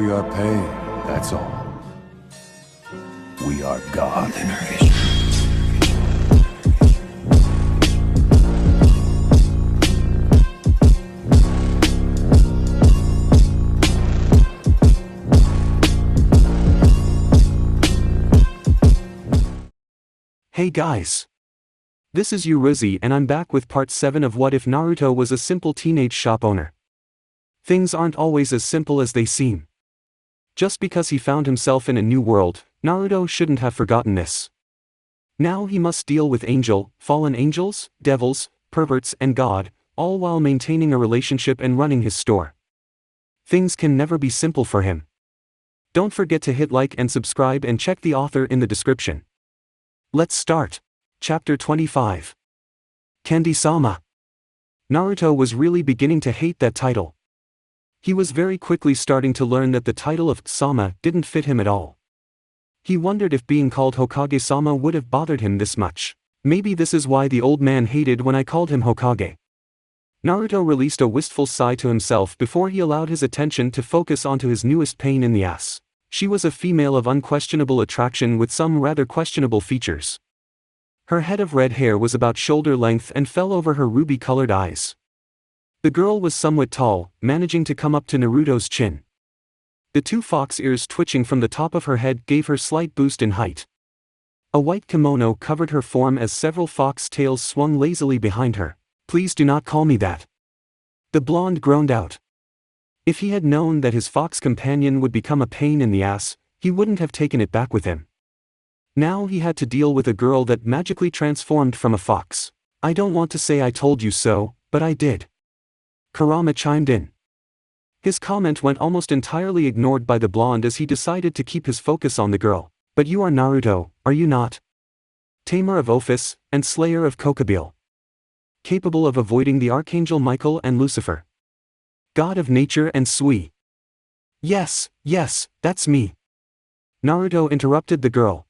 We are paid, that's all. We are God. Hey guys! This is Uruzi and I'm back with part 7 of What If Naruto Was a Simple Teenage Shop Owner. Things aren't always as simple as they seem. Just because he found himself in a new world, Naruto shouldn't have forgotten this. Now he must deal with fallen angels, devils, perverts and God, all while maintaining a relationship and running his store. Things can never be simple for him. Don't forget to hit like and subscribe and check the author in the description. Let's start. Chapter 25. Candy-sama. Naruto was really beginning to hate that title. He was very quickly starting to learn that the title of Sama didn't fit him at all. He wondered if being called Hokage-sama would have bothered him this much. Maybe this is why the old man hated when I called him Hokage. Naruto released a wistful sigh to himself before he allowed his attention to focus onto his newest pain in the ass. She was a female of unquestionable attraction with some rather questionable features. Her head of red hair was about shoulder length and fell over her ruby-colored eyes. The girl was somewhat tall, managing to come up to Naruto's chin. The two fox ears twitching from the top of her head gave her slight boost in height. A white kimono covered her form as several fox tails swung lazily behind her. "Please do not call me that." The blonde groaned out. If he had known that his fox companion would become a pain in the ass, he wouldn't have taken it back with him. Now he had to deal with a girl that magically transformed from a fox. "I don't want to say I told you so, but I did." Kurama chimed in. His comment went almost entirely ignored by the blonde as he decided to keep his focus on the girl. "But you are Naruto, are you not? Tamer of Ophis, and slayer of Kokabile. Capable of avoiding the Archangel Michael and Lucifer. God of nature and Sui." Yes, that's me." Naruto interrupted the girl.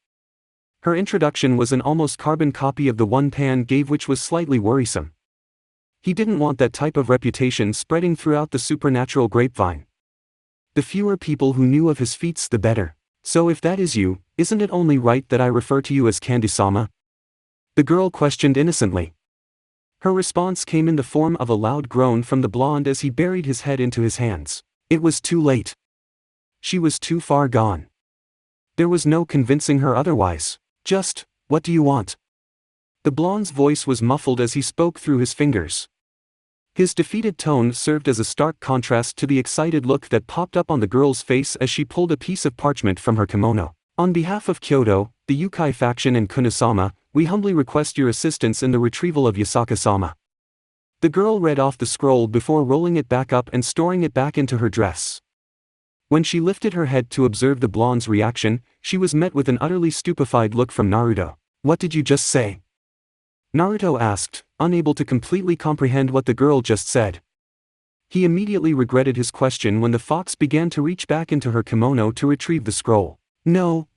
Her introduction was an almost carbon copy of the one Pan gave, which was slightly worrisome. He didn't want that type of reputation spreading throughout the supernatural grapevine. The fewer people who knew of his feats the better. "So if that is you, isn't it only right that I refer to you as Candy-sama?" the girl questioned innocently. Her response came in the form of a loud groan from the blonde as he buried his head into his hands. It was too late. She was too far gone. There was no convincing her otherwise. "Just, what do you want?" The blonde's voice was muffled as he spoke through his fingers. His defeated tone served as a stark contrast to the excited look that popped up on the girl's face as she pulled a piece of parchment from her kimono. "On behalf of Kyoto, the Yukai faction and Kunosama, we humbly request your assistance in the retrieval of Yasaka-sama." The girl read off the scroll before rolling it back up and storing it back into her dress. When she lifted her head to observe the blonde's reaction, she was met with an utterly stupefied look from Naruto. "What did you just say?" Naruto asked, unable to completely comprehend what the girl just said. He immediately regretted his question when the fox began to reach back into her kimono to retrieve the scroll. No.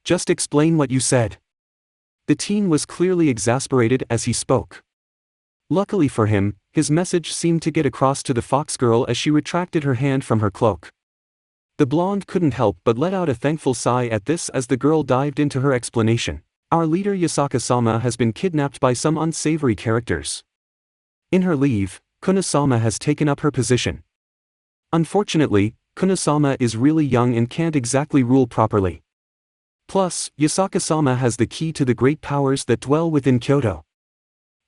Just explain what you said." The teen was clearly exasperated as he spoke. Luckily for him, his message seemed to get across to the fox girl as she retracted her hand from her cloak. The blonde couldn't help but let out a thankful sigh at this as the girl dived into her explanation. "Our leader Yasaka-sama has been kidnapped by some unsavory characters. In her leave, Kunosama has taken up her position. Unfortunately, Kunosama is really young and can't exactly rule properly. Plus, Yasaka-sama has the key to the great powers that dwell within Kyoto.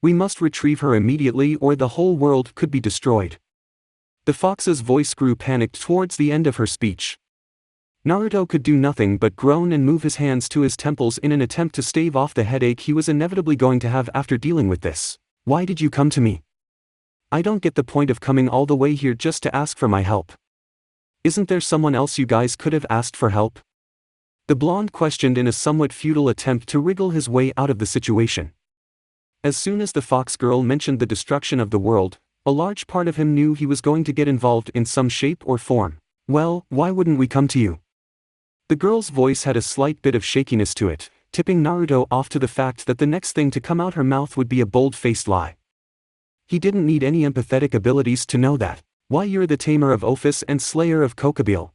We must retrieve her immediately or the whole world could be destroyed." The fox's voice grew panicked towards the end of her speech. Naruto could do nothing but groan and move his hands to his temples in an attempt to stave off the headache he was inevitably going to have after dealing with this. "Why did you come to me? I don't get the point of coming all the way here just to ask for my help. Isn't there someone else you guys could have asked for help?" The blonde questioned in a somewhat futile attempt to wriggle his way out of the situation. As soon as the fox girl mentioned the destruction of the world, a large part of him knew he was going to get involved in some shape or form. "Well, why wouldn't we come to you?" The girl's voice had a slight bit of shakiness to it, tipping Naruto off to the fact that the next thing to come out her mouth would be a bold-faced lie. He didn't need any empathetic abilities to know that. Why, you're the tamer of Ophis and slayer of Kokobil.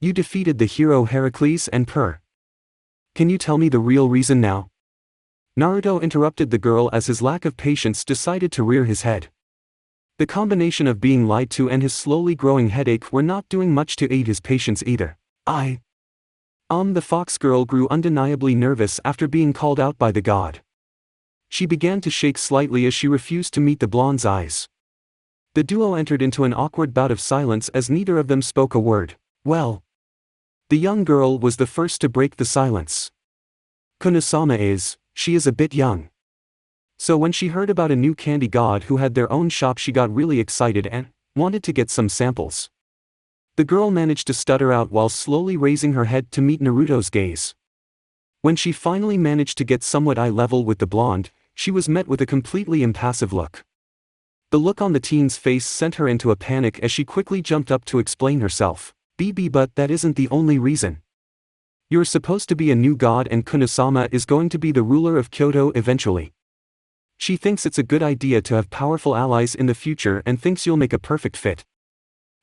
You defeated the hero Heracles and Can you tell me the real reason now? Naruto interrupted the girl as his lack of patience decided to rear his head. The combination of being lied to and his slowly growing headache were not doing much to aid his patience either. The fox girl grew undeniably nervous after being called out by the god. She began to shake slightly as she refused to meet the blonde's eyes. The duo entered into an awkward bout of silence as neither of them spoke a word. Well, the young girl was the first to break the silence. She is a bit young. So when she heard about a new candy god who had their own shop, she got really excited and wanted to get some samples. The girl managed to stutter out while slowly raising her head to meet Naruto's gaze. When she finally managed to get somewhat eye level with the blonde, she was met with a completely impassive look. The look on the teen's face sent her into a panic as she quickly jumped up to explain herself. But that isn't the only reason. You're supposed to be a new god and Kunosama is going to be the ruler of Kyoto eventually. She thinks it's a good idea to have powerful allies in the future and thinks you'll make a perfect fit.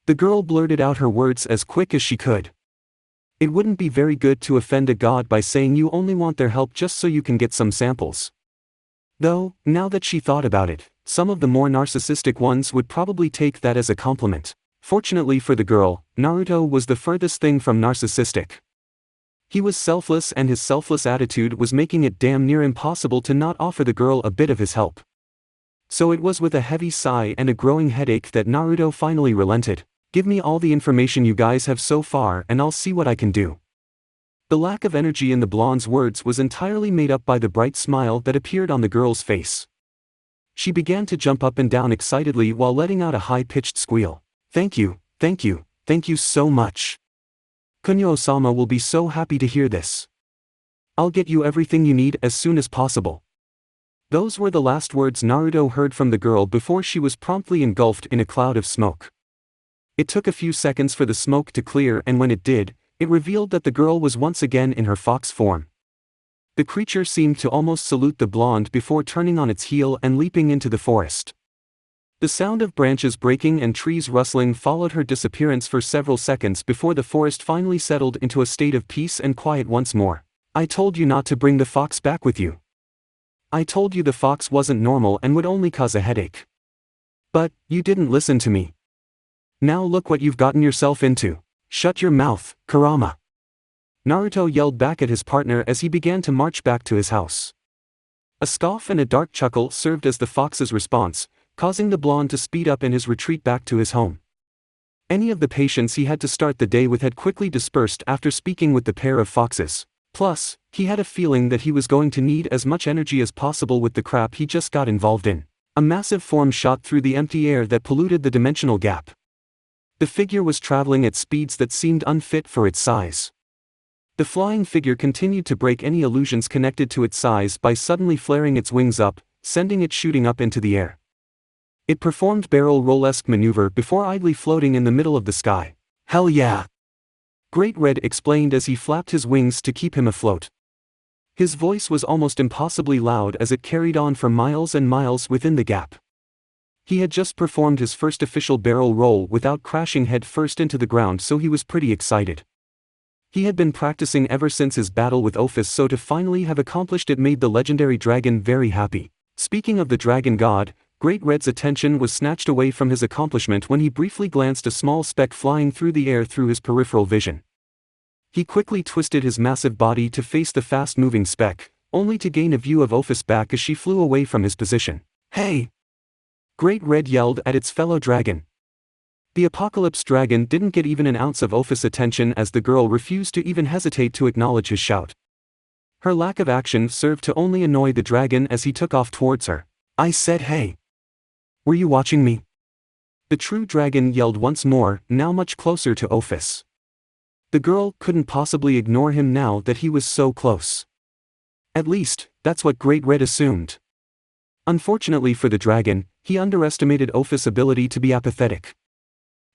The girl blurted out her words as quick as she could. It wouldn't be very good to offend a god by saying you only want their help just so you can get some samples. Though, now that she thought about it, some of the more narcissistic ones would probably take that as a compliment. Fortunately for the girl, Naruto was the furthest thing from narcissistic. He was selfless, and his selfless attitude was making it damn near impossible to not offer the girl a bit of his help. So it was with a heavy sigh and a growing headache that Naruto finally relented. Give me all the information you guys have so far and I'll see what I can do. The lack of energy in the blonde's words was entirely made up by the bright smile that appeared on the girl's face. She began to jump up and down excitedly while letting out a high-pitched squeal. Thank you so much. Kunio-sama will be so happy to hear this. I'll get you everything you need as soon as possible. Those were the last words Naruto heard from the girl before she was promptly engulfed in a cloud of smoke. It took a few seconds for the smoke to clear, and when it did, it revealed that the girl was once again in her fox form. The creature seemed to almost salute the blonde before turning on its heel and leaping into the forest. The sound of branches breaking and trees rustling followed her disappearance for several seconds before the forest finally settled into a state of peace and quiet once more. I told you not to bring the fox back with you. I told you the fox wasn't normal and would only cause a headache. But you didn't listen to me. Now look what you've gotten yourself into. Shut your mouth, Kurama. Naruto yelled back at his partner as he began to march back to his house. A scoff and a dark chuckle served as the fox's response, causing the blonde to speed up in his retreat back to his home. Any of the patience he had to start the day with had quickly dispersed after speaking with the pair of foxes. Plus, he had a feeling that he was going to need as much energy as possible with the crap he just got involved in. A massive form shot through the empty air that polluted the dimensional gap. The figure was traveling at speeds that seemed unfit for its size. The flying figure continued to break any illusions connected to its size by suddenly flaring its wings up, sending it shooting up into the air. It performed barrel roll-esque maneuver before idly floating in the middle of the sky. Hell yeah! Great Red explained as he flapped his wings to keep him afloat. His voice was almost impossibly loud as it carried on for miles and miles within the gap. He had just performed his first official barrel roll without crashing head first into the ground, so he was pretty excited. He had been practicing ever since his battle with Ophis, so to finally have accomplished it made the legendary dragon very happy. Speaking of the dragon god, Great Red's attention was snatched away from his accomplishment when he briefly glanced a small speck flying through the air through his peripheral vision. He quickly twisted his massive body to face the fast-moving speck, only to gain a view of Ophis back as she flew away from his position. Hey! Great Red yelled at its fellow dragon. The Apocalypse Dragon didn't get even an ounce of Ophis' attention as the girl refused to even hesitate to acknowledge his shout. Her lack of action served to only annoy the dragon as he took off towards her. I said hey. Were you watching me? The true dragon yelled once more, now much closer to Ophis. The girl couldn't possibly ignore him now that he was so close. At least, that's what Great Red assumed. Unfortunately for the dragon, he underestimated Ophis' ability to be apathetic.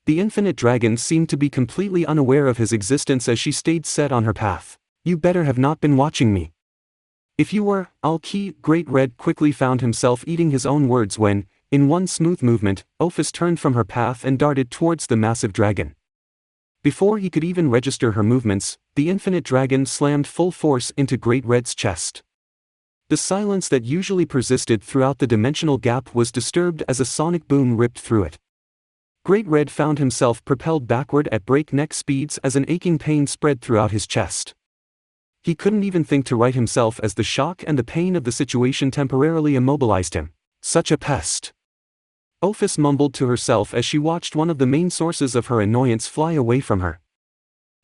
The infinite dragon seemed to be completely unaware of his existence as she stayed set on her path. You better have not been watching me. If you were, I'll key. Great Red quickly found himself eating his own words when, In one smooth movement, Ophis turned from her path and darted towards the massive dragon. Before he could even register her movements, the infinite dragon slammed full force into Great Red's chest. The silence that usually persisted throughout the dimensional gap was disturbed as a sonic boom ripped through it. Great Red found himself propelled backward at breakneck speeds as an aching pain spread throughout his chest. He couldn't even think to right himself as the shock and the pain of the situation temporarily immobilized him. Such a pest. Ophis mumbled to herself as she watched one of the main sources of her annoyance fly away from her.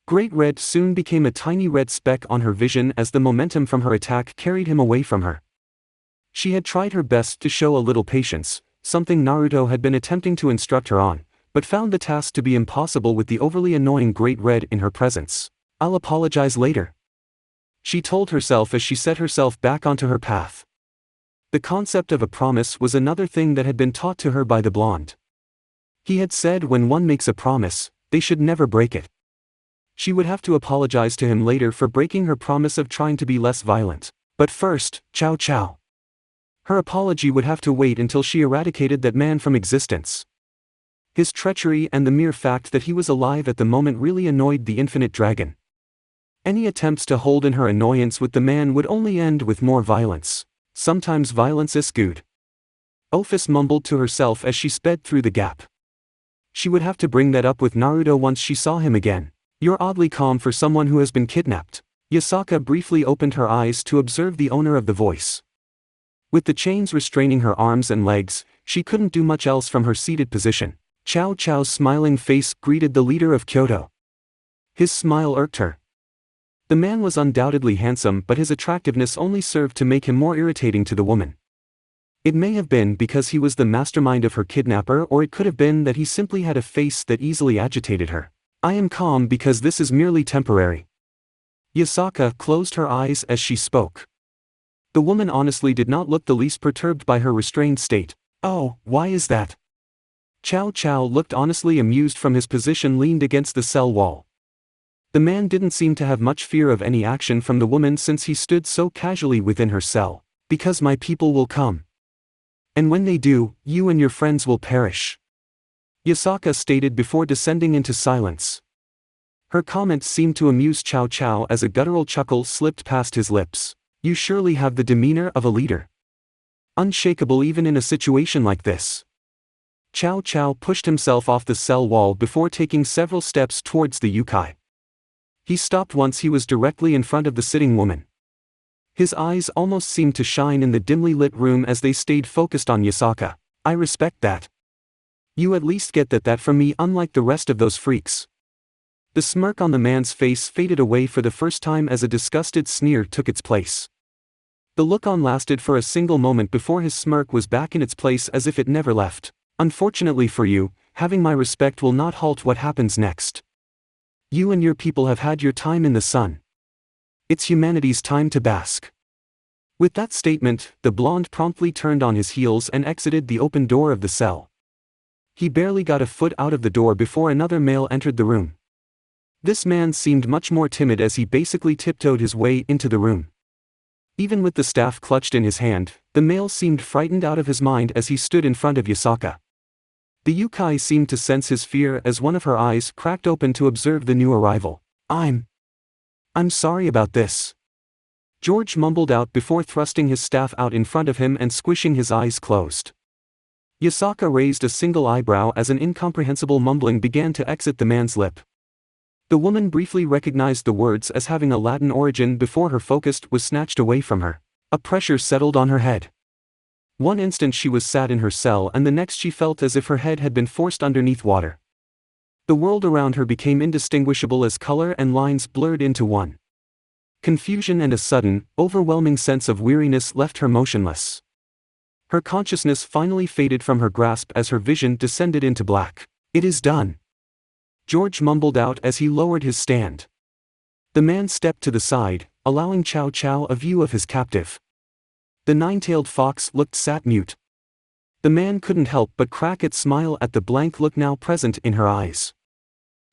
Great Red soon became a tiny red speck on her vision as the momentum from her attack carried him away from her. She had tried her best to show a little patience, something Naruto had been attempting to instruct her on, but found the task to be impossible with the overly annoying Great Red in her presence. "I'll apologize later," she told herself as she set herself back onto her path. The concept of a promise was another thing that had been taught to her by the blonde. He had said when one makes a promise, they should never break it. She would have to apologize to him later for breaking her promise of trying to be less violent. But first, Chow Chow. Her apology would have to wait until she eradicated that man from existence. His treachery and the mere fact that he was alive at the moment really annoyed the infinite dragon. Any attempts to hold in her annoyance with the man would only end with more violence. Sometimes violence is good. Ophis mumbled to herself as she sped through the gap. She would have to bring that up with Naruto once she saw him again. "You're oddly calm for someone who has been kidnapped." Yasaka briefly opened her eyes to observe the owner of the voice. With the chains restraining her arms and legs, she couldn't do much else from her seated position. Chow Chow's smiling face greeted the leader of Kyoto. His smile irked her. The man was undoubtedly handsome, but his attractiveness only served to make him more irritating to the woman. It may have been because he was the mastermind of her kidnapper, or it could have been that he simply had a face that easily agitated her. "I am calm because this is merely temporary." Yasaka closed her eyes as she spoke. The woman honestly did not look the least perturbed by her restrained state. "Oh, why is that?" Chow Chow looked honestly amused from his position leaned against the cell wall. The man didn't seem to have much fear of any action from the woman since he stood so casually within her cell. "Because my people will come. And when they do, you and your friends will perish," Yasaka stated before descending into silence. Her comments seemed to amuse Chow Chow as a guttural chuckle slipped past his lips. "You surely have the demeanor of a leader. Unshakable even in a situation like this." Chow Chow pushed himself off the cell wall before taking several steps towards the yukai. He stopped once he was directly in front of the sitting woman. His eyes almost seemed to shine in the dimly lit room as they stayed focused on Yasaka. "I respect that. You at least get that from me, unlike the rest of those freaks." The smirk on the man's face faded away for the first time as a disgusted sneer took its place. The look on lasted for a single moment before his smirk was back in its place as if it never left. "Unfortunately for you, having my respect will not halt what happens next. You and your people have had your time in the sun. It's humanity's time to bask." With that statement, the blonde promptly turned on his heels and exited the open door of the cell. He barely got a foot out of the door before another male entered the room. This man seemed much more timid as he basically tiptoed his way into the room. Even with the staff clutched in his hand, the male seemed frightened out of his mind as he stood in front of Yasaka. The yukai seemed to sense his fear as one of her eyes cracked open to observe the new arrival. I'm sorry about this," George mumbled out before thrusting his staff out in front of him and squishing his eyes closed. Yasaka raised a single eyebrow as an incomprehensible mumbling began to exit the man's lip. The woman briefly recognized the words as having a Latin origin before her focus was snatched away from her. A pressure settled on her head. One instant she was sat in her cell and the next she felt as if her head had been forced underneath water. The world around her became indistinguishable as color and lines blurred into one. Confusion and a sudden, overwhelming sense of weariness left her motionless. Her consciousness finally faded from her grasp as her vision descended into black. "It is done," George mumbled out as he lowered his stand. The man stepped to the side, allowing Chow Chow a view of his captive. The nine-tailed fox looked sat mute. The man couldn't help but crack its smile at the blank look now present in her eyes.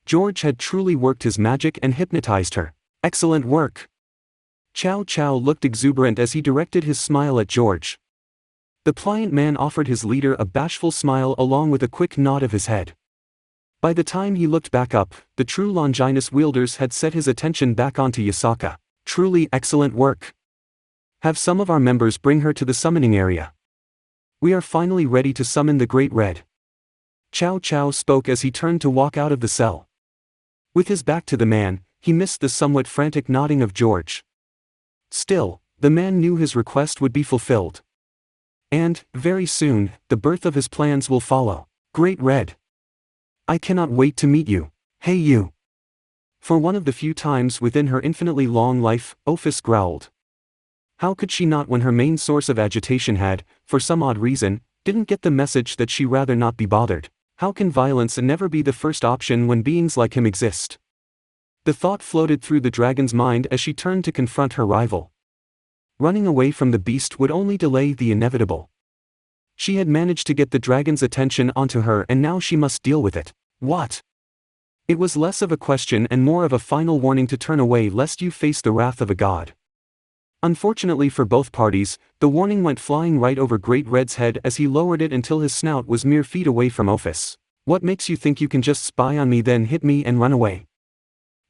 George had truly worked his magic and hypnotized her. "Excellent work." Chow Chow looked exuberant as he directed his smile at George. The pliant man offered his leader a bashful smile along with a quick nod of his head. By the time he looked back up, the true Longinus wielders had set his attention back onto Yasaka. Truly excellent work. Have some of our members bring her to the summoning area. We are finally ready to summon the Great Red. Chow Chow spoke as he turned to walk out of the cell. With his back to the man, he missed the somewhat frantic nodding of George. Still, the man knew his request would be fulfilled. And, very soon, the birth of his plans will follow. Great Red. I cannot wait to meet you. Hey you. For one of the few times within her infinitely long life, Ophis growled. How could she not when her main source of agitation had, for some odd reason, didn't get the message that she rather not be bothered? How can violence never be the first option when beings like him exist? The thought floated through the dragon's mind as she turned to confront her rival. Running away from the beast would only delay the inevitable. She had managed to get the dragon's attention onto her and now she must deal with it. What? It was less of a question and more of a final warning to turn away lest you face the wrath of a god. Unfortunately for both parties, the warning went flying right over Great Red's head as he lowered it until his snout was mere feet away from Ophis. What makes you think you can just spy on me then hit me and run away?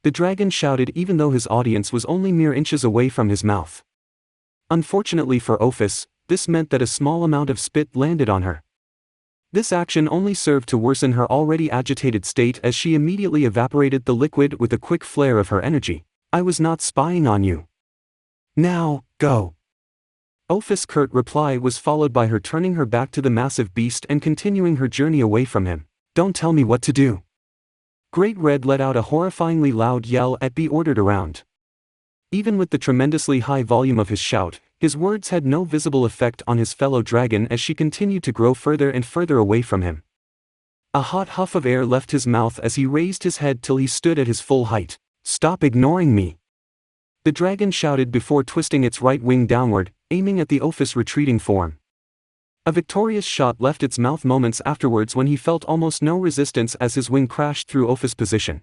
The dragon shouted even though his audience was only mere inches away from his mouth. Unfortunately for Ophis, this meant that a small amount of spit landed on her. This action only served to worsen her already agitated state as she immediately evaporated the liquid with a quick flare of her energy. I was not spying on you. Now, go. Ophis' curt reply was followed by her turning her back to the massive beast and continuing her journey away from him. Don't tell me what to do. Great Red let out a horrifyingly loud yell at be ordered around. Even with the tremendously high volume of his shout, his words had no visible effect on his fellow dragon as she continued to grow further and further away from him. A hot huff of air left his mouth as he raised his head till he stood at his full height. Stop ignoring me. The dragon shouted before twisting its right wing downward, aiming at the Ophis retreating form. A victorious shot left its mouth moments afterwards when he felt almost no resistance as his wing crashed through Ophis' position.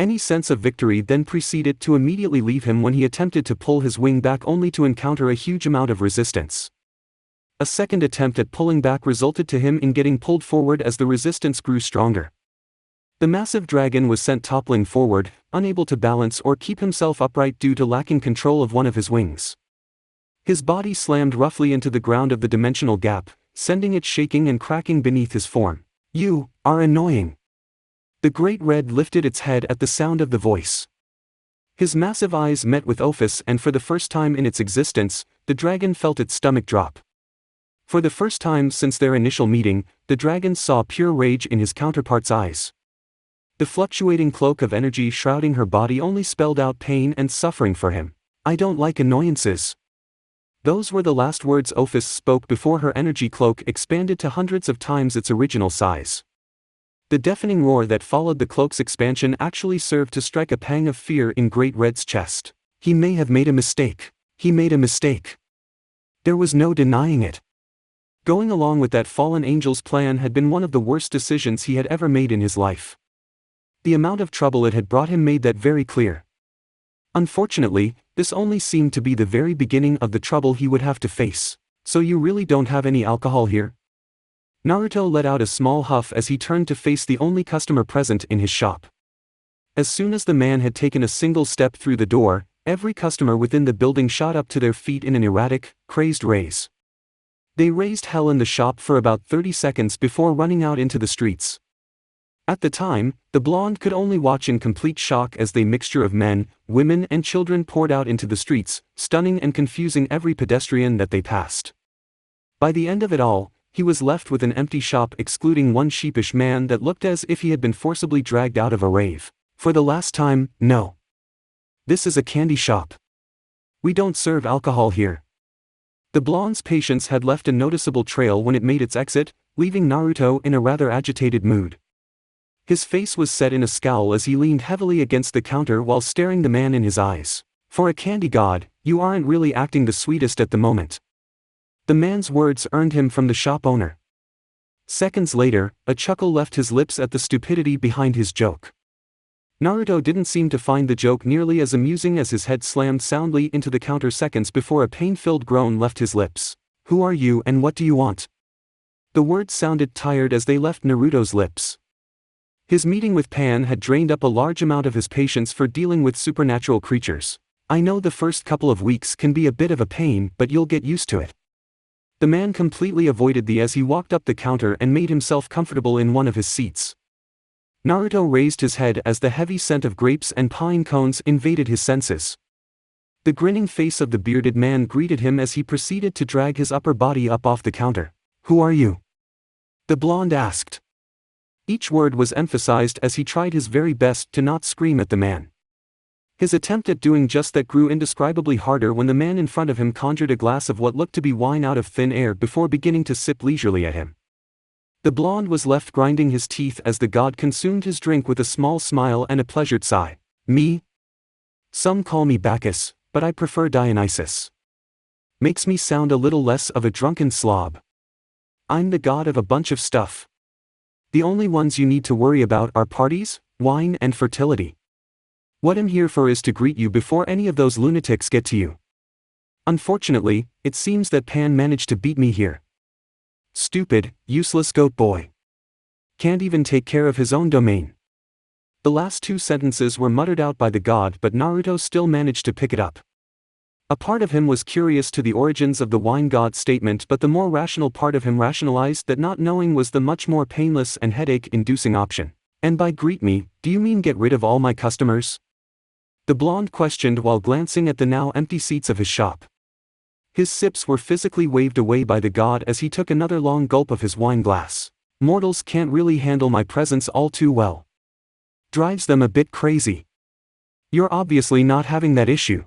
Any sense of victory then proceeded to immediately leave him when he attempted to pull his wing back only to encounter a huge amount of resistance. A second attempt at pulling back resulted to him in getting pulled forward as the resistance grew stronger. The massive dragon was sent toppling forward, unable to balance or keep himself upright due to lacking control of one of his wings. His body slammed roughly into the ground of the dimensional gap, sending it shaking and cracking beneath his form. You are annoying. The Great Red lifted its head at the sound of the voice. His massive eyes met with Ophis and for the first time in its existence, the dragon felt its stomach drop. For the first time since their initial meeting, the dragon saw pure rage in his counterpart's eyes. The fluctuating cloak of energy shrouding her body only spelled out pain and suffering for him. I don't like annoyances. Those were the last words Ophis spoke before her energy cloak expanded to hundreds of times its original size. The deafening roar that followed the cloak's expansion actually served to strike a pang of fear in Great Red's chest. He may have made a mistake. He made a mistake. There was no denying it. Going along with that fallen angel's plan had been one of the worst decisions he had ever made in his life. The amount of trouble it had brought him made that very clear. Unfortunately, this only seemed to be the very beginning of the trouble he would have to face. So you really don't have any alcohol here? Naruto let out a small huff as he turned to face the only customer present in his shop. As soon as the man had taken a single step through the door, every customer within the building shot up to their feet in an erratic, crazed raise. They raised hell in the shop for about 30 seconds before running out into the streets. At the time, the blonde could only watch in complete shock as the mixture of men, women and children poured out into the streets, stunning and confusing every pedestrian that they passed. By the end of it all, he was left with an empty shop excluding one sheepish man that looked as if he had been forcibly dragged out of a rave. For the last time, no. This is a candy shop. We don't serve alcohol here. The blonde's patience had left a noticeable trail when it made its exit, leaving Naruto in a rather agitated mood. His face was set in a scowl as he leaned heavily against the counter while staring the man in his eyes. For a candy god, you aren't really acting the sweetest at the moment. The man's words earned him from the shop owner. Seconds later, a chuckle left his lips at the stupidity behind his joke. Naruto didn't seem to find the joke nearly as amusing as his head slammed soundly into the counter seconds before a pain-filled groan left his lips. Who are you and what do you want? The words sounded tired as they left Naruto's lips. His meeting with Pan had drained up a large amount of his patience for dealing with supernatural creatures. I know the first couple of weeks can be a bit of a pain, but you'll get used to it. The man completely avoided as he walked up the counter and made himself comfortable in one of his seats. Naruto raised his head as the heavy scent of grapes and pine cones invaded his senses. The grinning face of the bearded man greeted him as he proceeded to drag his upper body up off the counter. Who are you? The blonde asked. Each word was emphasized as he tried his very best to not scream at the man. His attempt at doing just that grew indescribably harder when the man in front of him conjured a glass of what looked to be wine out of thin air before beginning to sip leisurely at him. The blonde was left grinding his teeth as the god consumed his drink with a small smile and a pleasured sigh. Me? Some call me Bacchus, but I prefer Dionysus. Makes me sound a little less of a drunken slob. I'm the god of a bunch of stuff. The only ones you need to worry about are parties, wine and fertility. What I'm here for is to greet you before any of those lunatics get to you. Unfortunately, it seems that Pan managed to beat me here. Stupid, useless goat boy. Can't even take care of his own domain. The last two sentences were muttered out by the god, but Naruto still managed to pick it up. A part of him was curious to the origins of the wine god statement, but the more rational part of him rationalized that not knowing was the much more painless and headache-inducing option. And by greet me, do you mean get rid of all my customers? The blonde questioned while glancing at the now empty seats of his shop. His sips were physically waved away by the god as he took another long gulp of his wine glass. Mortals can't really handle my presence all too well. Drives them a bit crazy. You're obviously not having that issue.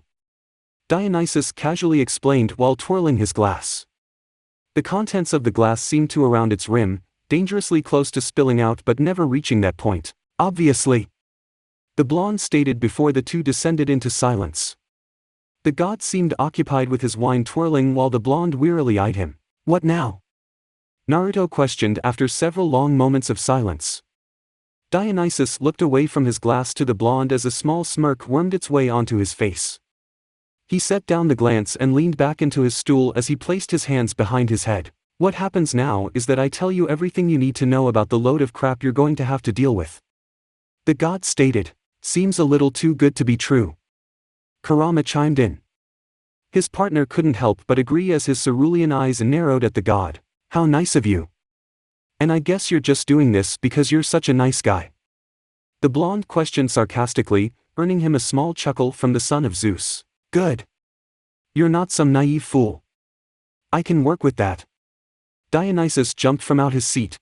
Dionysus casually explained while twirling his glass. The contents of the glass seemed to around its rim, dangerously close to spilling out but never reaching that point. Obviously. The blonde stated before the two descended into silence. The god seemed occupied with his wine twirling while the blonde wearily eyed him. What now? Naruto questioned after several long moments of silence. Dionysus looked away from his glass to the blonde as a small smirk wormed its way onto his face. He set down the glance and leaned back into his stool as he placed his hands behind his head. What happens now is that I tell you everything you need to know about the load of crap you're going to have to deal with. The god stated. Seems a little too good to be true. Kurama chimed in. His partner couldn't help but agree as his cerulean eyes narrowed at the god. How nice of you. And I guess you're just doing this because you're such a nice guy. The blonde questioned sarcastically, earning him a small chuckle from the son of Zeus. Good. You're not some naive fool. I can work with that. Dionysus jumped from out his seat.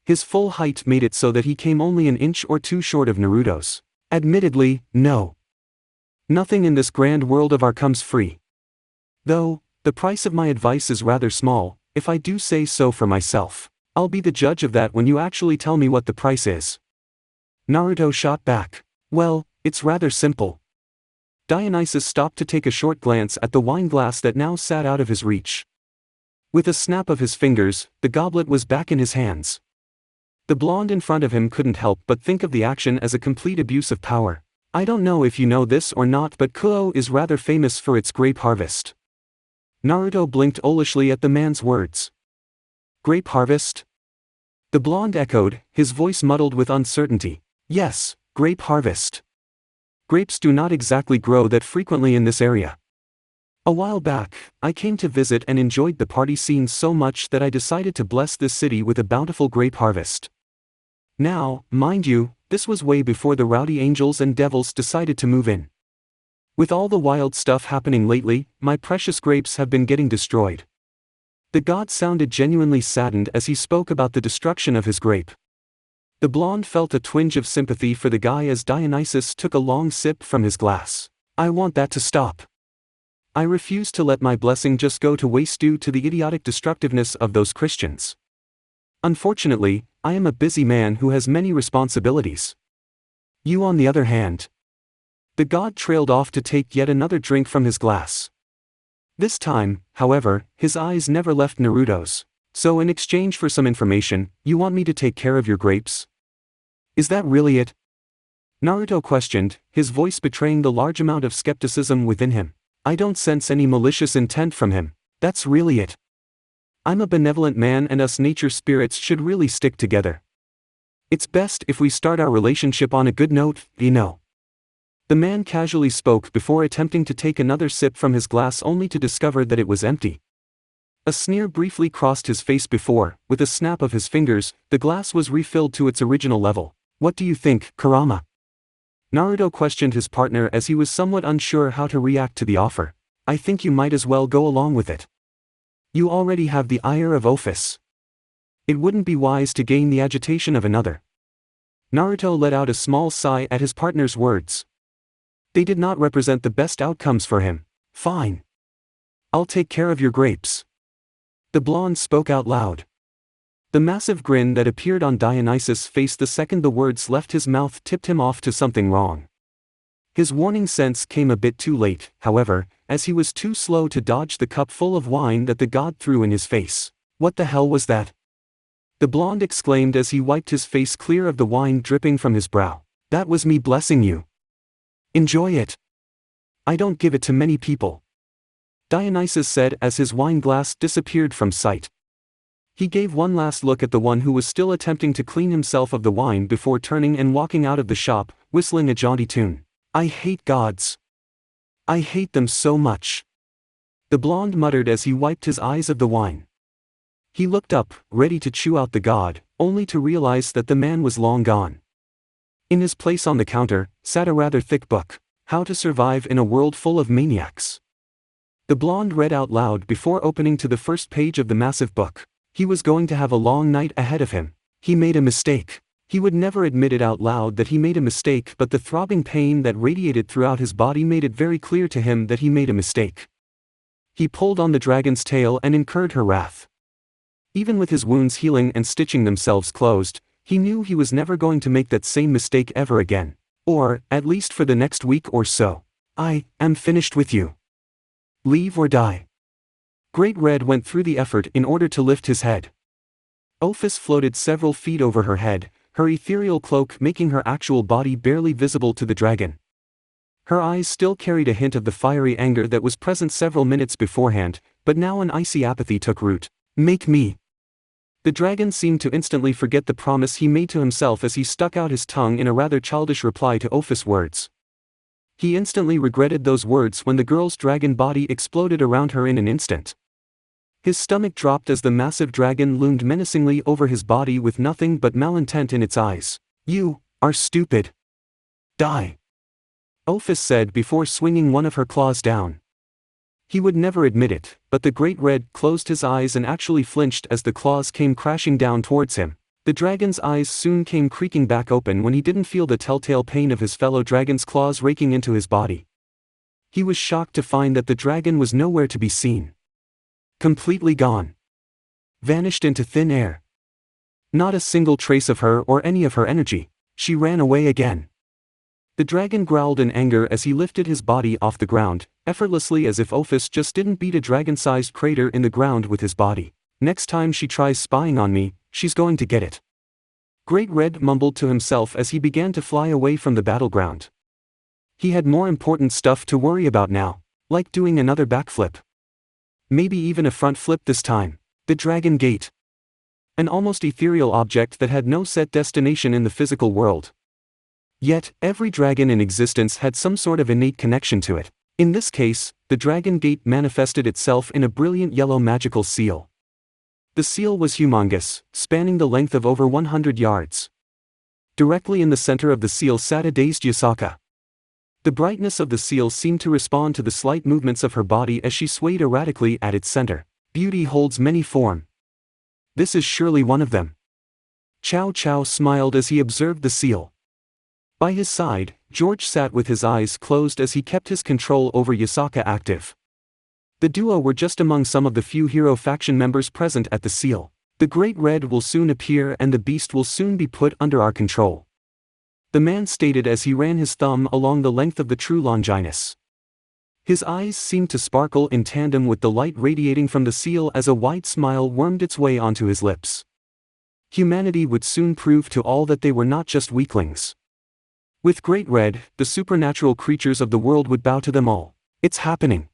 His full height made it so that he came only an inch or two short of Naruto's. Admittedly, no. Nothing in this grand world of our comes free. Though, the price of my advice is rather small, if I do say so for myself. I'll be the judge of that when you actually tell me what the price is. Naruto shot back. Well, it's rather simple. Dionysus stopped to take a short glance at the wine glass that now sat out of his reach. With a snap of his fingers, the goblet was back in his hands. The blonde in front of him couldn't help but think of the action as a complete abuse of power. I don't know if you know this or not, but Kuo is rather famous for its grape harvest. Naruto blinked owlishly at the man's words. Grape harvest? The blonde echoed, his voice muddled with uncertainty. Yes, grape harvest. Grapes do not exactly grow that frequently in this area. A while back, I came to visit and enjoyed the party scene so much that I decided to bless this city with a bountiful grape harvest. Now, mind you, this was way before the rowdy angels and devils decided to move in. With all the wild stuff happening lately, my precious grapes have been getting destroyed. The god sounded genuinely saddened as he spoke about the destruction of his grape. The blonde felt a twinge of sympathy for the guy as Dionysus took a long sip from his glass. I want that to stop. I refuse to let my blessing just go to waste due to the idiotic destructiveness of those Christians. Unfortunately, I am a busy man who has many responsibilities. You on the other hand. The god trailed off to take yet another drink from his glass. This time, however, his eyes never left Naruto's. So in exchange for some information, you want me to take care of your grapes? Is that really it? Naruto questioned, his voice betraying the large amount of skepticism within him. I don't sense any malicious intent from him. That's really it. I'm a benevolent man and us nature spirits should really stick together. It's best if we start our relationship on a good note, you know. The man casually spoke before attempting to take another sip from his glass only to discover that it was empty. A sneer briefly crossed his face before, with a snap of his fingers, the glass was refilled to its original level. What do you think, Kurama? Naruto questioned his partner as he was somewhat unsure how to react to the offer. I think you might as well go along with it. You already have the ire of Ophis. It wouldn't be wise to gain the agitation of another. Naruto let out a small sigh at his partner's words. They did not represent the best outcomes for him. Fine. I'll take care of your grapes. The blonde spoke out loud. The massive grin that appeared on Dionysus' face the second the words left his mouth tipped him off to something wrong. His warning sense came a bit too late, however, as he was too slow to dodge the cup full of wine that the god threw in his face. What the hell was that? The blonde exclaimed as he wiped his face clear of the wine dripping from his brow. That was me blessing you. Enjoy it. I don't give it to many people. Dionysus said as his wine glass disappeared from sight. He gave one last look at the one who was still attempting to clean himself of the wine before turning and walking out of the shop, whistling a jaunty tune. I hate gods. I hate them so much. The blonde muttered as he wiped his eyes of the wine. He looked up, ready to chew out the god, only to realize that the man was long gone. In his place on the counter, sat a rather thick book, How to Survive in a World Full of Maniacs. The blonde read out loud before opening to the first page of the massive book. He was going to have a long night ahead of him. He made a mistake. He would never admit it out loud that he made a mistake, but the throbbing pain that radiated throughout his body made it very clear to him that he made a mistake. He pulled on the dragon's tail and incurred her wrath. Even with his wounds healing and stitching themselves closed, he knew he was never going to make that same mistake ever again. Or, at least for the next week or so. I am finished with you. Leave or die. Great Red went through the effort in order to lift his head. Ophis floated several feet over her head, her ethereal cloak making her actual body barely visible to the dragon. Her eyes still carried a hint of the fiery anger that was present several minutes beforehand, but now an icy apathy took root. Make me. The dragon seemed to instantly forget the promise he made to himself as he stuck out his tongue in a rather childish reply to Ophis' words. He instantly regretted those words when the girl's dragon body exploded around her in an instant. His stomach dropped as the massive dragon loomed menacingly over his body with nothing but malintent in its eyes. You are stupid. Die. Ophis said before swinging one of her claws down. He would never admit it, but the Great Red closed his eyes and actually flinched as the claws came crashing down towards him. The dragon's eyes soon came creaking back open when he didn't feel the telltale pain of his fellow dragon's claws raking into his body. He was shocked to find that the dragon was nowhere to be seen. Completely gone. Vanished into thin air. Not a single trace of her or any of her energy. She ran away again. The dragon growled in anger as he lifted his body off the ground, effortlessly as if Ophis just didn't beat a dragon-sized crater in the ground with his body. Next time she tries spying on me, she's going to get it. Great Red mumbled to himself as he began to fly away from the battleground. He had more important stuff to worry about now, like doing another backflip. Maybe even a front flip this time. The Dragon Gate. An almost ethereal object that had no set destination in the physical world. Yet, every dragon in existence had some sort of innate connection to it. In this case, the Dragon Gate manifested itself in a brilliant yellow magical seal. The seal was humongous, spanning the length of over 100 yards. Directly in the center of the seal sat a dazed Yasaka. The brightness of the seal seemed to respond to the slight movements of her body as she swayed erratically at its center. Beauty holds many forms. This is surely one of them. Chow Chow smiled as he observed the seal. By his side, George sat with his eyes closed as he kept his control over Yasaka active. The duo were just among some of the few hero faction members present at the seal. The Great Red will soon appear and the beast will soon be put under our control. The man stated as he ran his thumb along the length of the true Longinus. His eyes seemed to sparkle in tandem with the light radiating from the seal as a wide smile wormed its way onto his lips. Humanity would soon prove to all that they were not just weaklings. With Great Red, the supernatural creatures of the world would bow to them all. It's happening.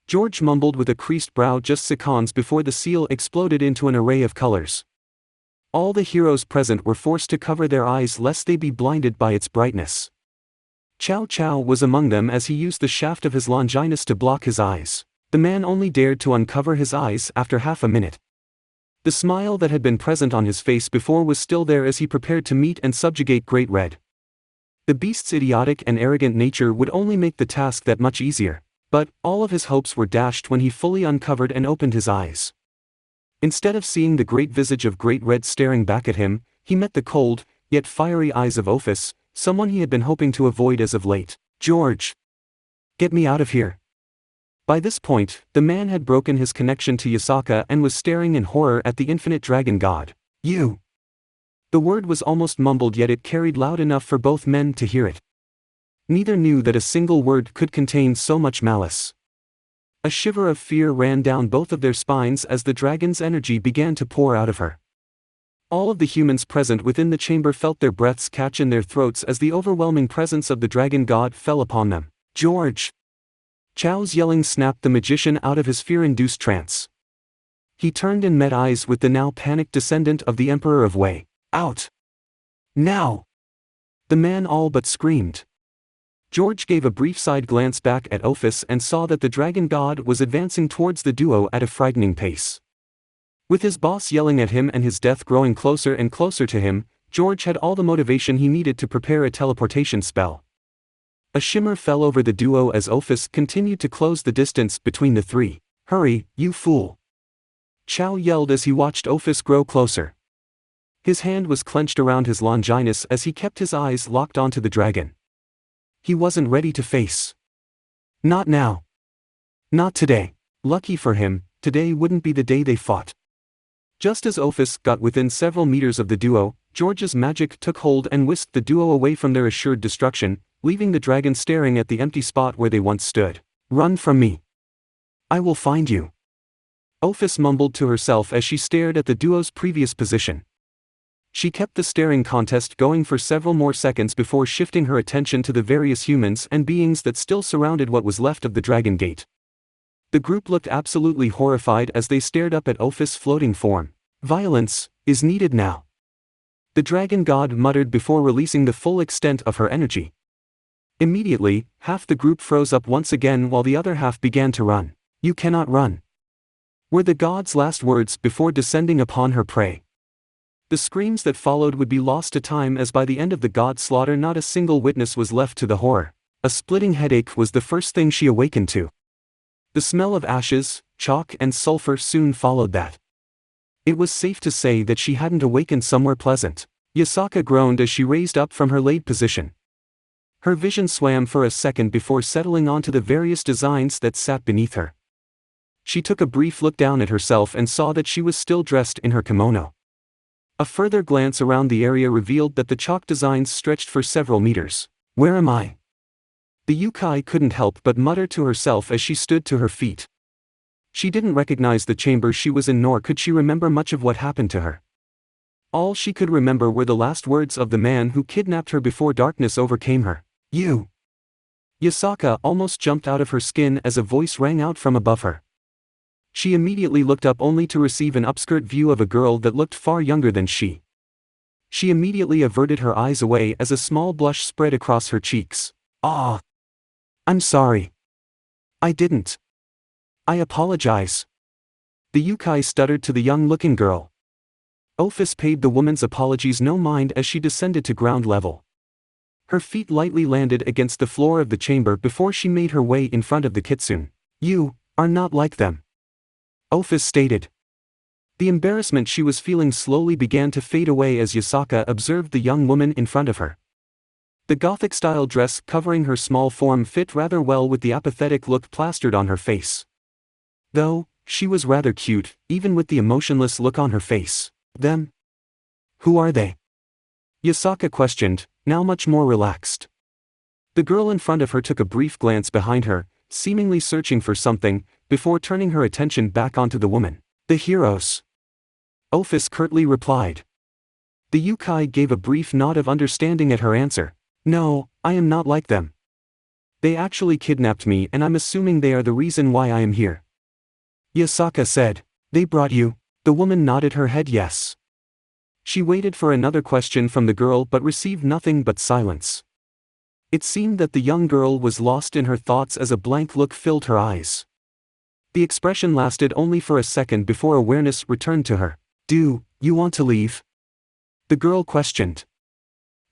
George mumbled with a creased brow just seconds before the seal exploded into an array of colors. All the heroes present were forced to cover their eyes lest they be blinded by its brightness. Chow Chow was among them as he used the shaft of his Longinus to block his eyes. The man only dared to uncover his eyes after half a minute. The smile that had been present on his face before was still there as he prepared to meet and subjugate Great Red. The beast's idiotic and arrogant nature would only make the task that much easier, but all of his hopes were dashed when he fully uncovered and opened his eyes. Instead of seeing the great visage of Great Red staring back at him, he met the cold, yet fiery eyes of Ophis, someone he had been hoping to avoid as of late. "George! Get me out of here!" By this point, the man had broken his connection to Yasaka and was staring in horror at the infinite dragon god. "You!" The word was almost mumbled, yet it carried loud enough for both men to hear it. Neither knew that a single word could contain so much malice. A shiver of fear ran down both of their spines as the dragon's energy began to pour out of her. All of the humans present within the chamber felt their breaths catch in their throats as the overwhelming presence of the dragon god fell upon them. "George!" Chow's yelling snapped the magician out of his fear-induced trance. He turned and met eyes with the now panicked descendant of the Emperor of Wei. "Out! Now!" The man all but screamed. George gave a brief side glance back at Ophis and saw that the dragon god was advancing towards the duo at a frightening pace. With his boss yelling at him and his death growing closer and closer to him, George had all the motivation he needed to prepare a teleportation spell. A shimmer fell over the duo as Ophis continued to close the distance between the three. "Hurry, you fool!" Chow yelled as he watched Ophis grow closer. His hand was clenched around his Longinus as he kept his eyes locked onto the dragon. He wasn't ready to face. Not now. Not today. Lucky for him, today wouldn't be the day they fought. Just as Ophis got within several meters of the duo, George's magic took hold and whisked the duo away from their assured destruction, leaving the dragon staring at the empty spot where they once stood. "Run from me. I will find you." Ophis mumbled to herself as she stared at the duo's previous position. She kept the staring contest going for several more seconds before shifting her attention to the various humans and beings that still surrounded what was left of the Dragon Gate. The group looked absolutely horrified as they stared up at Ophis' floating form. "Violence is needed now," the dragon god muttered before releasing the full extent of her energy. Immediately, half the group froze up once again while the other half began to run. "You cannot run," were the god's last words before descending upon her prey. The screams that followed would be lost to time as by the end of the god's slaughter not a single witness was left to the horror. A splitting headache was the first thing she awakened to. The smell of ashes, chalk and sulfur soon followed that. It was safe to say that she hadn't awakened somewhere pleasant. Yasaka groaned as she raised up from her laid position. Her vision swam for a second before settling onto the various designs that sat beneath her. She took a brief look down at herself and saw that she was still dressed in her kimono. A further glance around the area revealed that the chalk designs stretched for several meters. "Where am I?" The Yukai couldn't help but mutter to herself as she stood to her feet. She didn't recognize the chamber she was in, nor could she remember much of what happened to her. All she could remember were the last words of the man who kidnapped her before darkness overcame her. "You!" Yasaka almost jumped out of her skin as a voice rang out from above her. She immediately looked up only to receive an upskirt view of a girl that looked far younger than she. She immediately averted her eyes away as a small blush spread across her cheeks. "Ah! I'm sorry. I didn't. I apologize." The Yukai stuttered to the young-looking girl. Ophis paid the woman's apologies no mind as she descended to ground level. Her feet lightly landed against the floor of the chamber before she made her way in front of the kitsune. "You are not like them," Ophis stated. The embarrassment she was feeling slowly began to fade away as Yasaka observed the young woman in front of her. The Gothic-style dress covering her small form fit rather well with the apathetic look plastered on her face. Though, she was rather cute, even with the emotionless look on her face. "Them? Who are they?" Yasaka questioned, now much more relaxed. The girl in front of her took a brief glance behind her, seemingly searching for something, before turning her attention back onto the woman. "The heroes," Ophis curtly replied. The Yukai gave a brief nod of understanding at her answer. "No, I am not like them." They actually kidnapped me and I'm assuming they are the reason why I am here. Yasaka said. They brought you? The woman nodded her head yes. She waited for another question from the girl but received nothing but silence. It seemed that the young girl was lost in her thoughts as a blank look filled her eyes. The expression lasted only for a second before awareness returned to her. Do you want to leave? The girl questioned.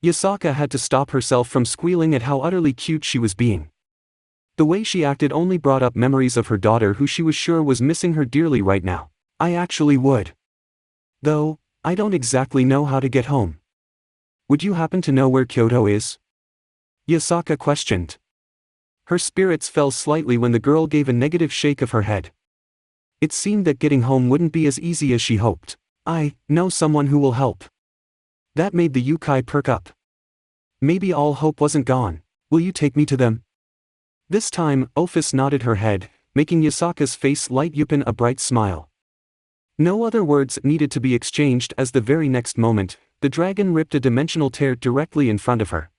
Yasaka had to stop herself from squealing at how utterly cute she was being. The way she acted only brought up memories of her daughter who she was sure was missing her dearly right now. I actually would. Though, I don't exactly know how to get home. Would you happen to know where Kyoto is? Yasaka questioned. Her spirits fell slightly when the girl gave a negative shake of her head. It seemed that getting home wouldn't be as easy as she hoped. I know someone who will help. That made the Yukai perk up. Maybe all hope wasn't gone. Will you take me to them? This time, Ophis nodded her head, making Yasaka's face light up in a bright smile. No other words needed to be exchanged as the very next moment, the dragon ripped a dimensional tear directly in front of her.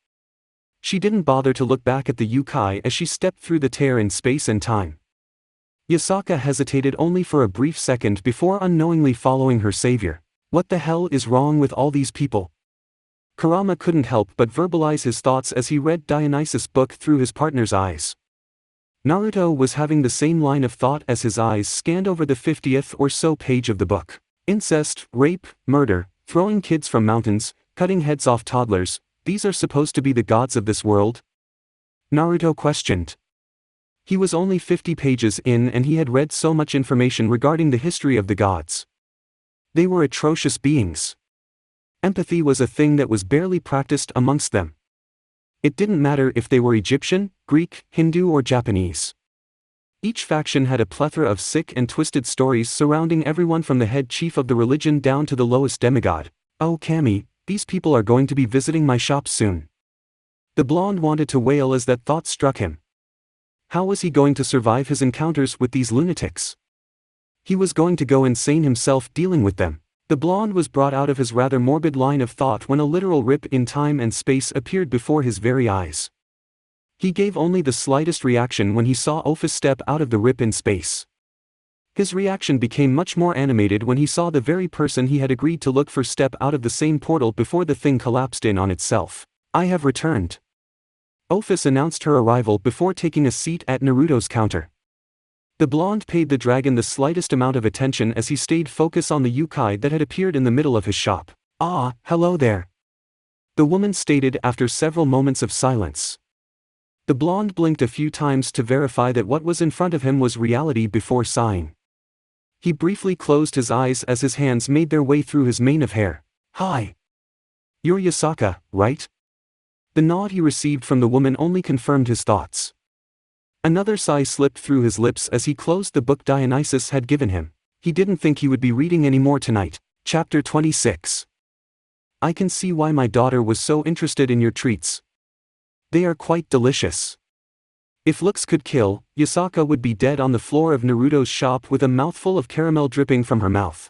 She didn't bother to look back at the Yukai as she stepped through the tear in space and time. Yasaka hesitated only for a brief second before unknowingly following her savior. What the hell is wrong with all these people? Kurama couldn't help but verbalize his thoughts as he read Dionysus' book through his partner's eyes. Naruto was having the same line of thought as his eyes scanned over the 50th or so page of the book. Incest, rape, murder, throwing kids from mountains, cutting heads off toddlers, these are supposed to be the gods of this world? Naruto questioned. He was only 50 pages in and he had read so much information regarding the history of the gods. They were atrocious beings. Empathy was a thing that was barely practiced amongst them. It didn't matter if they were Egyptian, Greek, Hindu or Japanese. Each faction had a plethora of sick and twisted stories surrounding everyone from the head chief of the religion down to the lowest demigod. Oh Kami, these people are going to be visiting my shop soon. The blonde wanted to wail as that thought struck him. How was he going to survive his encounters with these lunatics? He was going to go insane himself dealing with them. The blonde was brought out of his rather morbid line of thought when a literal rip in time and space appeared before his very eyes. He gave only the slightest reaction when he saw Ophis step out of the rip in space. His reaction became much more animated when he saw the very person he had agreed to look for step out of the same portal before the thing collapsed in on itself. I have returned. Ophis announced her arrival before taking a seat at Naruto's counter. The blonde paid the dragon the slightest amount of attention as he stayed focused on the Yukai that had appeared in the middle of his shop. Ah, hello there. The woman stated after several moments of silence. The blonde blinked a few times to verify that what was in front of him was reality before sighing. He briefly closed his eyes as his hands made their way through his mane of hair. Hi. You're Yasaka, right? The nod he received from the woman only confirmed his thoughts. Another sigh slipped through his lips as he closed the book Dionysus had given him. He didn't think he would be reading any more tonight. Chapter 26. I can see why my daughter was so interested in your treats. They are quite delicious. If looks could kill, Yasaka would be dead on the floor of Naruto's shop with a mouthful of caramel dripping from her mouth.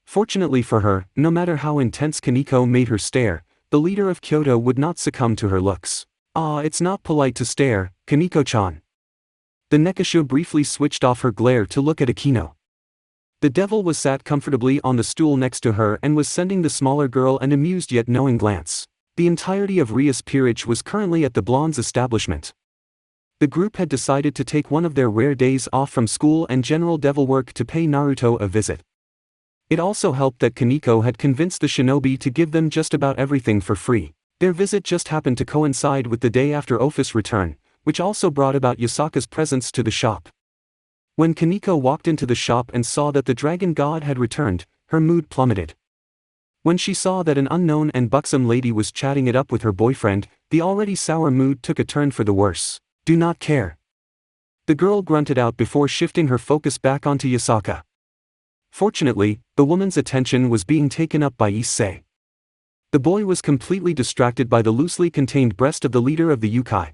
Fortunately for her, no matter how intense Kaneko made her stare, the leader of Kyoto would not succumb to her looks. Ah, it's not polite to stare, Kaneko-chan. The Nekasho briefly switched off her glare to look at Akino. The devil was sat comfortably on the stool next to her and was sending the smaller girl an amused yet knowing glance. The entirety of Ria's peerage was currently at the blonde's establishment. The group had decided to take one of their rare days off from school and general devil work to pay Naruto a visit. It also helped that Kaneko had convinced the shinobi to give them just about everything for free. Their visit just happened to coincide with the day after Ophis' return, which also brought about Yasaka's presence to the shop. When Kaneko walked into the shop and saw that the dragon god had returned, her mood plummeted. When she saw that an unknown and buxom lady was chatting it up with her boyfriend, the already sour mood took a turn for the worse. Do not care. The girl grunted out before shifting her focus back onto Yasaka. Fortunately, the woman's attention was being taken up by Issei. The boy was completely distracted by the loosely contained breast of the leader of the Yukai.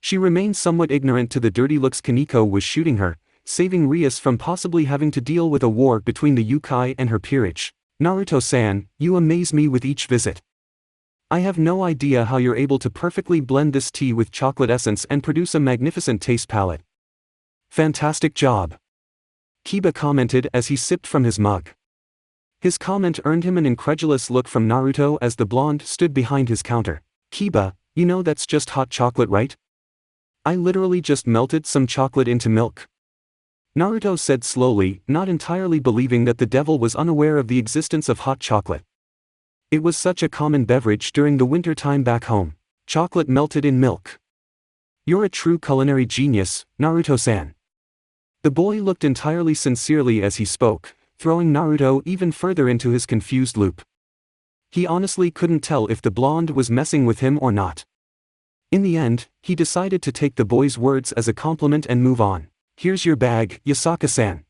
She remained somewhat ignorant to the dirty looks Kaneko was shooting her, saving Rias from possibly having to deal with a war between the Yukai and her peerage. Naruto-san, you amaze me with each visit. I have no idea how you're able to perfectly blend this tea with chocolate essence and produce a magnificent taste palette. Fantastic job. Kiba commented as he sipped from his mug. His comment earned him an incredulous look from Naruto as the blonde stood behind his counter. Kiba, you know that's just hot chocolate, right? I literally just melted some chocolate into milk. Naruto said slowly, not entirely believing that the devil was unaware of the existence of hot chocolate. It was such a common beverage during the winter time back home. Chocolate melted in milk. You're a true culinary genius, Naruto-san. The boy looked entirely sincerely as he spoke, throwing Naruto even further into his confused loop. He honestly couldn't tell if the blonde was messing with him or not. In the end, he decided to take the boy's words as a compliment and move on. Here's your bag, Yasaka-san.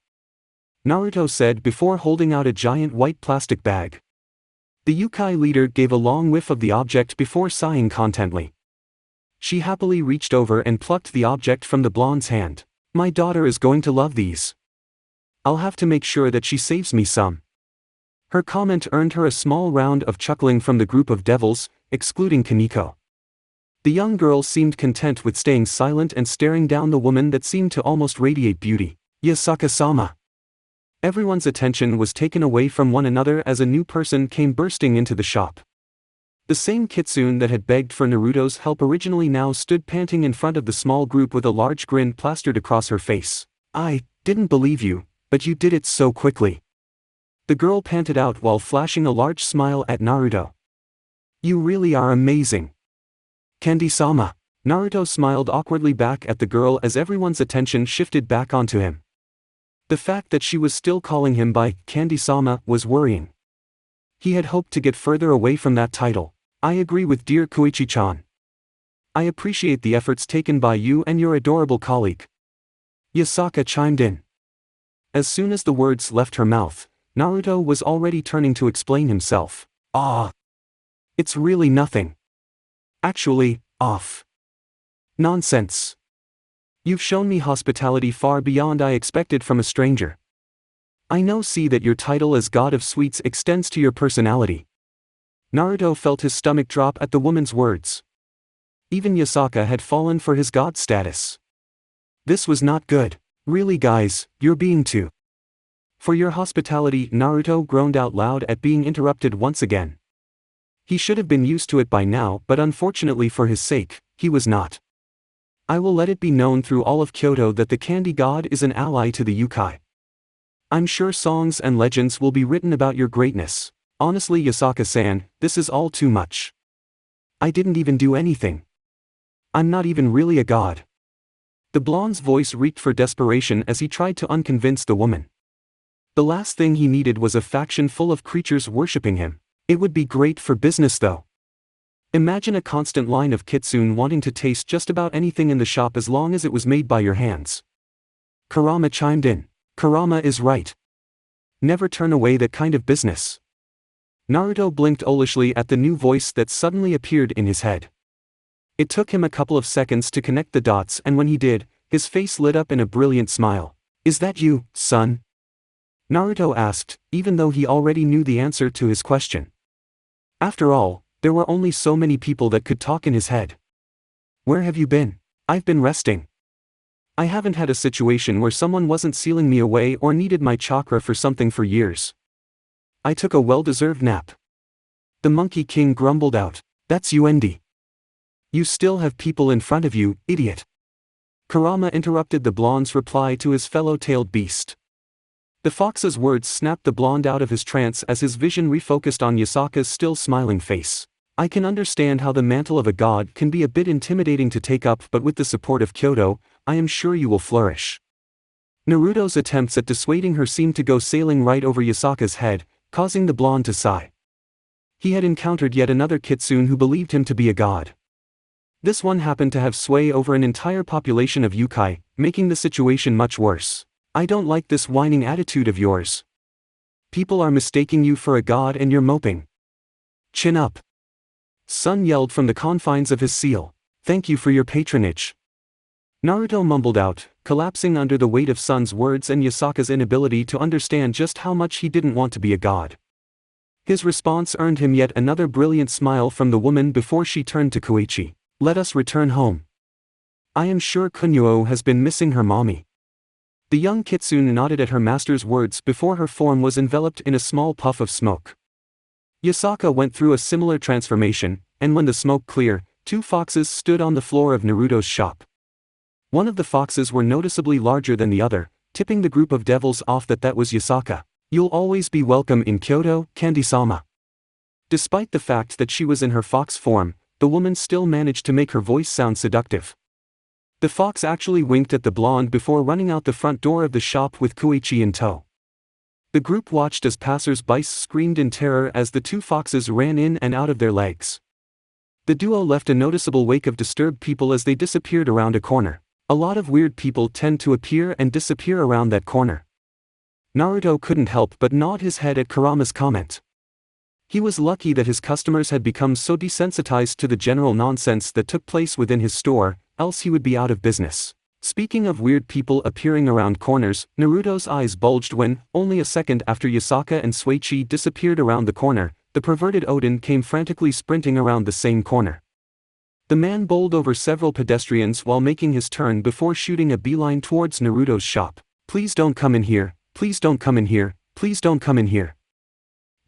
Naruto said before holding out a giant white plastic bag. The Yukai leader gave a long whiff of the object before sighing contently. She happily reached over and plucked the object from the blonde's hand. My daughter is going to love these. I'll have to make sure that she saves me some. Her comment earned her a small round of chuckling from the group of devils, excluding Kaneko. The young girl seemed content with staying silent and staring down the woman that seemed to almost radiate beauty. Yasaka-sama. Everyone's attention was taken away from one another as a new person came bursting into the shop. The same kitsune that had begged for Naruto's help originally now stood panting in front of the small group with a large grin plastered across her face. I didn't believe you, but you did it so quickly. The girl panted out while flashing a large smile at Naruto. You really are amazing. Candy-sama. Naruto smiled awkwardly back at the girl as everyone's attention shifted back onto him. The fact that she was still calling him by Candy-sama was worrying. He had hoped to get further away from that title. I agree with dear Koichi-chan. I appreciate the efforts taken by you and your adorable colleague. Yasaka chimed in. As soon as the words left her mouth, Naruto was already turning to explain himself. It's really nothing. Actually, off. Nonsense. You've shown me hospitality far beyond I expected from a stranger. I now see that your title as God of Sweets extends to your personality. Naruto felt his stomach drop at the woman's words. Even Yasaka had fallen for his god status. This was not good. Really guys, you're being too. For your hospitality, Naruto groaned out loud at being interrupted once again. He should have been used to it by now, but unfortunately for his sake, he was not. I will let it be known through all of Kyoto that the candy god is an ally to the Yukai. I'm sure songs and legends will be written about your greatness. Honestly, Yasaka-san, this is all too much. I didn't even do anything. I'm not even really a god. The blonde's voice reeked for desperation as he tried to unconvince the woman. The last thing he needed was a faction full of creatures worshipping him. It would be great for business though. Imagine a constant line of kitsune wanting to taste just about anything in the shop as long as it was made by your hands. Kurama chimed in. Kurama is right. Never turn away that kind of business. Naruto blinked owlishly at the new voice that suddenly appeared in his head. It took him a couple of seconds to connect the dots, and when he did, his face lit up in a brilliant smile. Is that you, son? Naruto asked, even though he already knew the answer to his question. After all, there were only so many people that could talk in his head. Where have you been? I've been resting. I haven't had a situation where someone wasn't sealing me away or needed my chakra for something for years. I took a well-deserved nap. The Monkey King grumbled out. That's UND. You still have people in front of you, idiot. Kurama interrupted the blonde's reply to his fellow tailed beast. The fox's words snapped the blonde out of his trance as his vision refocused on Yasaka's still smiling face. I can understand how the mantle of a god can be a bit intimidating to take up, but with the support of Kyoto, I am sure you will flourish. Naruto's attempts at dissuading her seemed to go sailing right over Yasaka's head, causing the blonde to sigh. He had encountered yet another kitsune who believed him to be a god. This one happened to have sway over an entire population of Yukai, making the situation much worse. I don't like this whining attitude of yours. People are mistaking you for a god and you're moping. Chin up. Sun yelled from the confines of his seal. Thank you for your patronage. Naruto mumbled out, collapsing under the weight of Sun's words and Yasaka's inability to understand just how much he didn't want to be a god. His response earned him yet another brilliant smile from the woman before she turned to Koichi. Let us return home. I am sure Kunyuo has been missing her mommy. The young kitsune nodded at her master's words before her form was enveloped in a small puff of smoke. Yasaka went through a similar transformation, and when the smoke cleared, 2 foxes stood on the floor of Naruto's shop. One of the foxes were noticeably larger than the other, tipping the group of devils off that was Yasaka. You'll always be welcome in Kyoto, Candy-sama. Despite the fact that she was in her fox form, the woman still managed to make her voice sound seductive. The fox actually winked at the blonde before running out the front door of the shop with Koichi in tow. The group watched as passers-by screamed in terror as the 2 foxes ran in and out of their legs. The duo left a noticeable wake of disturbed people as they disappeared around a corner. A lot of weird people tend to appear and disappear around that corner. Naruto couldn't help but nod his head at Kurama's comment. He was lucky that his customers had become so desensitized to the general nonsense that took place within his store, else he would be out of business. Speaking of weird people appearing around corners, Naruto's eyes bulged when, only a second after Yasaka and Suichi disappeared around the corner, the perverted Odin came frantically sprinting around the same corner. The man bowled over several pedestrians while making his turn before shooting a beeline towards Naruto's shop. Please don't come in here, please don't come in here, please don't come in here.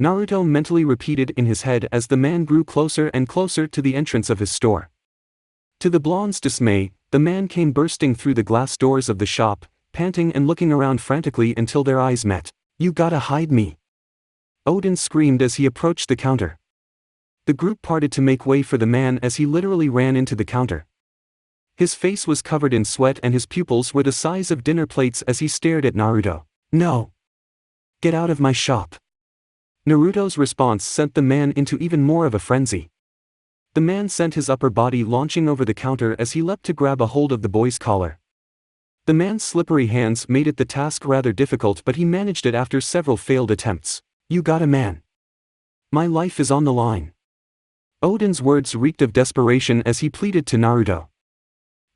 Naruto mentally repeated in his head as the man grew closer and closer to the entrance of his store. To the blonde's dismay, the man came bursting through the glass doors of the shop, panting and looking around frantically until their eyes met. You gotta hide me! Odin screamed as he approached the counter. The group parted to make way for the man as he literally ran into the counter. His face was covered in sweat and his pupils were the size of dinner plates as he stared at Naruto. No! Get out of my shop! Naruto's response sent the man into even more of a frenzy. The man sent his upper body launching over the counter as he leapt to grab a hold of the boy's collar. The man's slippery hands made it the task rather difficult, but he managed it after several failed attempts. You got a man. My life is on the line. Odin's words reeked of desperation as he pleaded to Naruto.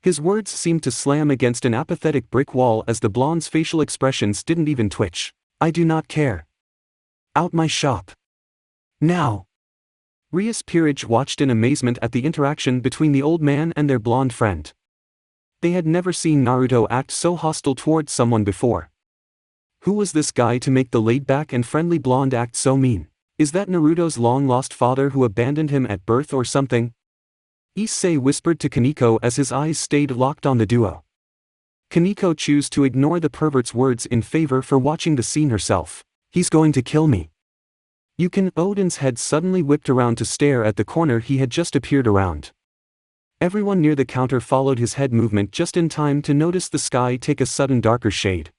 His words seemed to slam against an apathetic brick wall as the blonde's facial expressions didn't even twitch. I do not care. Out my shop. Now. Rias Peerage watched in amazement at the interaction between the old man and their blonde friend. They had never seen Naruto act so hostile towards someone before. Who was this guy to make the laid-back and friendly blonde act so mean? Is that Naruto's long-lost father who abandoned him at birth or something? Issei whispered to Kaneko as his eyes stayed locked on the duo. Kaneko chose to ignore the pervert's words in favor for watching the scene herself. He's going to kill me. You can. Odin's head suddenly whipped around to stare at the corner he had just appeared around. Everyone near the counter followed his head movement just in time to notice the sky take a sudden darker shade.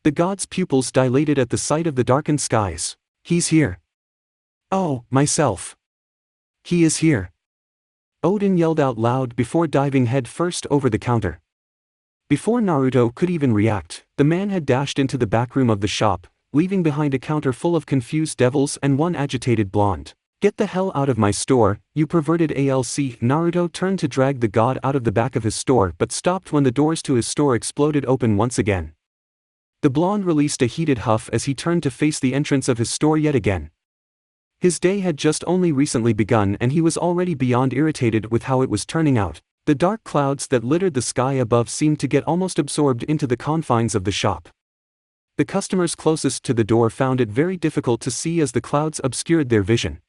The god's pupils dilated at the sight of the darkened skies. He's here. Oh, myself. He is here. Odin yelled out loud before diving head first over the counter. Before Naruto could even react, the man had dashed into the back room of the shop, leaving behind a counter full of confused devils and one agitated blonde. Get the hell out of my store, you perverted ALC. Naruto turned to drag the god out of the back of his store but stopped when the doors to his store exploded open once again. The blonde released a heated huff as he turned to face the entrance of his store yet again. His day had just only recently begun and he was already beyond irritated with how it was turning out. The dark clouds that littered the sky above seemed to get almost absorbed into the confines of the shop. The customers closest to the door found it very difficult to see as the clouds obscured their vision.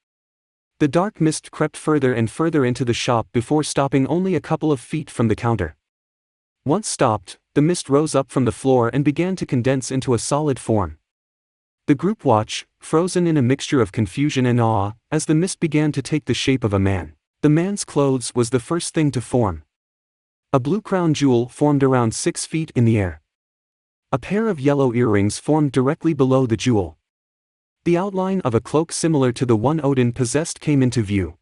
The dark mist crept further and further into the shop before stopping only a couple of feet from the counter. Once stopped, the mist rose up from the floor and began to condense into a solid form. The group watched, frozen in a mixture of confusion and awe, as the mist began to take the shape of a man. The man's clothes was the first thing to form. A blue crown jewel formed around 6 feet in the air. A pair of yellow earrings formed directly below the jewel. The outline of a cloak similar to the one Odin possessed came into view.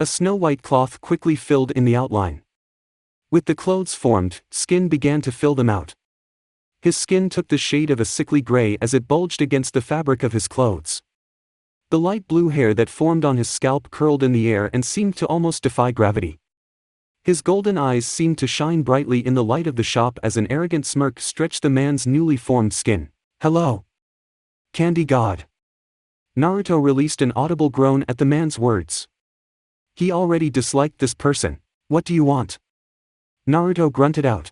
A snow-white cloth quickly filled in the outline. With the clothes formed, skin began to fill them out. His skin took the shade of a sickly gray as it bulged against the fabric of his clothes. The light blue hair that formed on his scalp curled in the air and seemed to almost defy gravity. His golden eyes seemed to shine brightly in the light of the shop as an arrogant smirk stretched the man's newly formed skin. Hello. Candy God. Naruto released an audible groan at the man's words. He already disliked this person. What do you want? Naruto grunted out.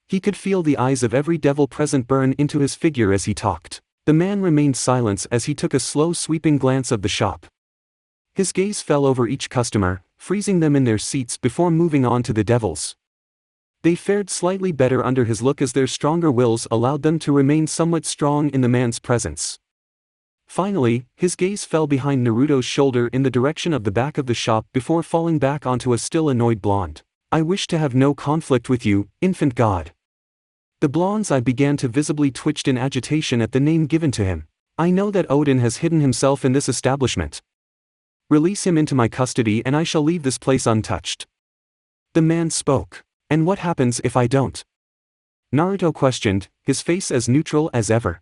He could feel the eyes of every devil present burn into his figure as he talked. The man remained silent as he took a slow sweeping glance of the shop. His gaze fell over each customer, freezing them in their seats before moving on to the devils. They fared slightly better under his look as their stronger wills allowed them to remain somewhat strong in the man's presence. Finally, his gaze fell behind Naruto's shoulder in the direction of the back of the shop before falling back onto a still annoyed blonde. I wish to have no conflict with you, infant god. The blonde's eye began to visibly twitch in agitation at the name given to him. I know that Odin has hidden himself in this establishment. Release him into my custody and I shall leave this place untouched. The man spoke. And what happens if I don't? Naruto questioned, his face as neutral as ever.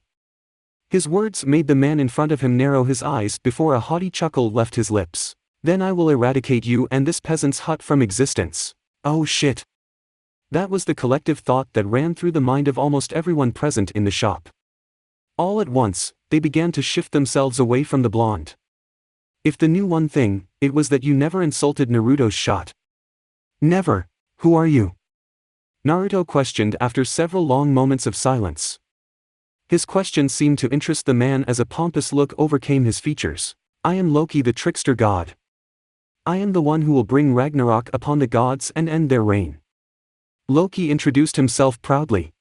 His words made the man in front of him narrow his eyes before a haughty chuckle left his lips. Then I will eradicate you and this peasant's hut from existence. Oh shit. That was the collective thought that ran through the mind of almost everyone present in the shop. All at once, they began to shift themselves away from the blonde. If the knew one thing, it was that you never insulted Naruto's shot. Never. Who are you? Naruto questioned after several long moments of silence. His question seemed to interest the man as a pompous look overcame his features. I am Loki the trickster god. I am the one who will bring Ragnarok upon the gods and end their reign. Loki introduced himself proudly.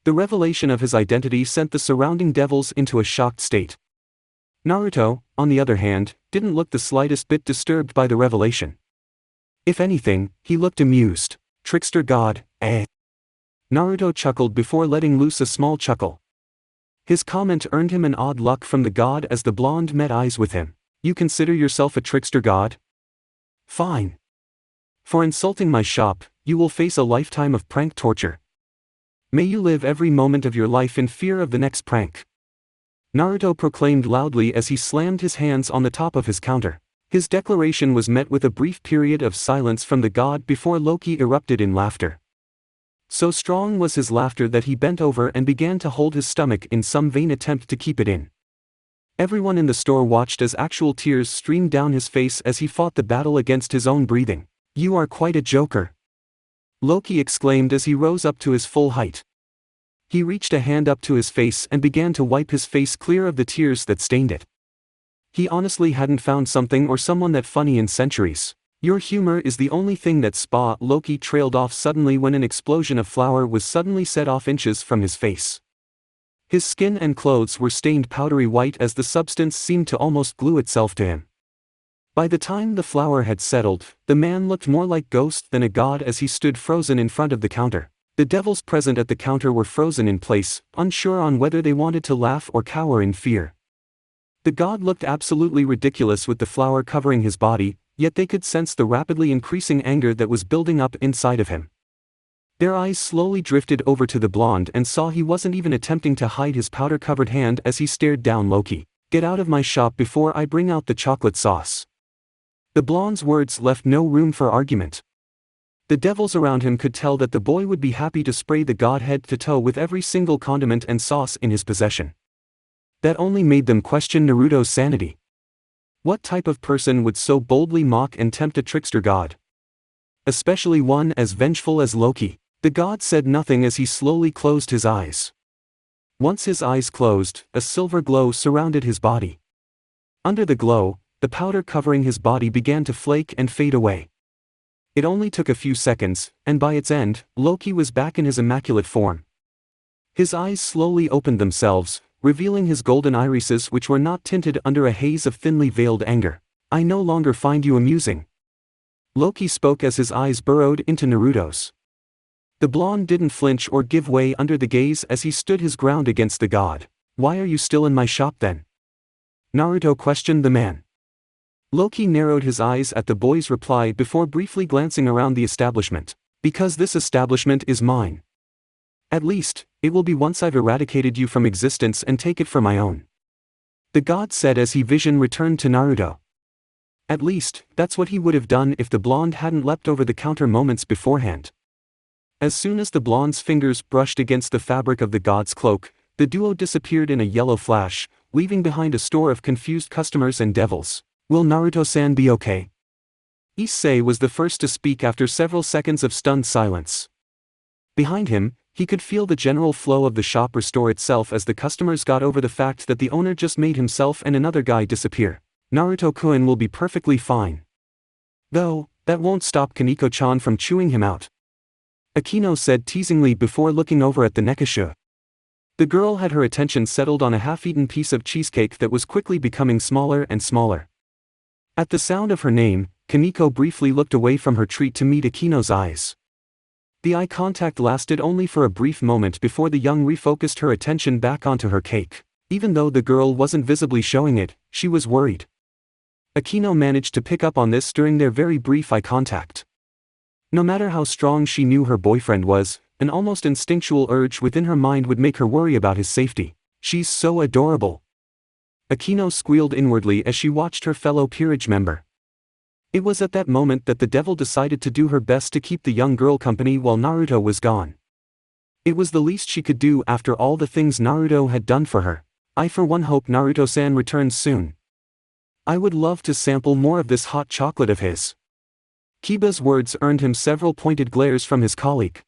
The revelation of his identity sent the surrounding devils into a shocked state. Naruto, on the other hand, didn't look the slightest bit disturbed by the revelation. If anything, he looked amused. Trickster god, eh? Naruto chuckled before letting loose a small chuckle. His comment earned him an odd look from the god as the blonde met eyes with him. You consider yourself a trickster god? Fine. For insulting my shop, you will face a lifetime of prank torture. May you live every moment of your life in fear of the next prank. Naruto proclaimed loudly as he slammed his hands on the top of his counter. His declaration was met with a brief period of silence from the god before Loki erupted in laughter. So strong was his laughter that he bent over and began to hold his stomach in some vain attempt to keep it in. Everyone in the store watched as actual tears streamed down his face as he fought the battle against his own breathing. You are quite a joker. Loki exclaimed as he rose up to his full height. He reached a hand up to his face and began to wipe his face clear of the tears that stained it. He honestly hadn't found something or someone that funny in centuries. Your humor is the only thing that Loki trailed off suddenly when an explosion of flour was suddenly set off inches from his face. His skin and clothes were stained powdery white as the substance seemed to almost glue itself to him. By the time the flour had settled, the man looked more like ghost than a god as he stood frozen in front of the counter. The devils present at the counter were frozen in place, unsure on whether they wanted to laugh or cower in fear. The god looked absolutely ridiculous with the flour covering his body, yet they could sense the rapidly increasing anger that was building up inside of him. Their eyes slowly drifted over to the blonde and saw he wasn't even attempting to hide his powder-covered hand as he stared down Loki. Get out of my shop before I bring out the chocolate sauce. The blonde's words left no room for argument. The devils around him could tell that the boy would be happy to spray the god head to toe with every single condiment and sauce in his possession. That only made them question Naruto's sanity. What type of person would so boldly mock and tempt a trickster god? Especially one as vengeful as Loki. The god said nothing as he slowly closed his eyes. Once his eyes closed, a silver glow surrounded his body. Under the glow, the powder covering his body began to flake and fade away. It only took a few seconds, and by its end, Loki was back in his immaculate form. His eyes slowly opened themselves, revealing his golden irises which were not tinted under a haze of thinly veiled anger. I no longer find you amusing. Loki spoke as his eyes burrowed into Naruto's. The blonde didn't flinch or give way under the gaze as he stood his ground against the god. Why are you still in my shop then? Naruto questioned the man. Loki narrowed his eyes at the boy's reply before briefly glancing around the establishment. Because this establishment is mine. At least, it will be once I've eradicated you from existence and take it for my own. The god said as he vision returned to Naruto. At least, that's what he would have done if the blonde hadn't leapt over the counter moments beforehand. As soon as the blonde's fingers brushed against the fabric of the god's cloak, the duo disappeared in a yellow flash, leaving behind a store of confused customers and devils. Will Naruto-san be okay? Issei was the first to speak after several seconds of stunned silence. Behind him, he could feel the general flow of the shop restore itself as the customers got over the fact that the owner just made himself and another guy disappear. Naruto-kun will be perfectly fine. Though, that won't stop Kaneko-chan from chewing him out. Akino said teasingly before looking over at the Nekashu. The girl had her attention settled on a half-eaten piece of cheesecake that was quickly becoming smaller and smaller. At the sound of her name, Kaneko briefly looked away from her treat to meet Akino's eyes. The eye contact lasted only for a brief moment before the young refocused her attention back onto her cake. Even though the girl wasn't visibly showing it, she was worried. Akino managed to pick up on this during their very brief eye contact. No matter how strong she knew her boyfriend was, an almost instinctual urge within her mind would make her worry about his safety. She's so adorable. Akino squealed inwardly as she watched her fellow peerage member. It was at that moment that the devil decided to do her best to keep the young girl company while Naruto was gone. It was the least she could do after all the things Naruto had done for her. I for one hope Naruto-san returns soon. I would love to sample more of this hot chocolate of his. Kiba's words earned him several pointed glares from his colleague.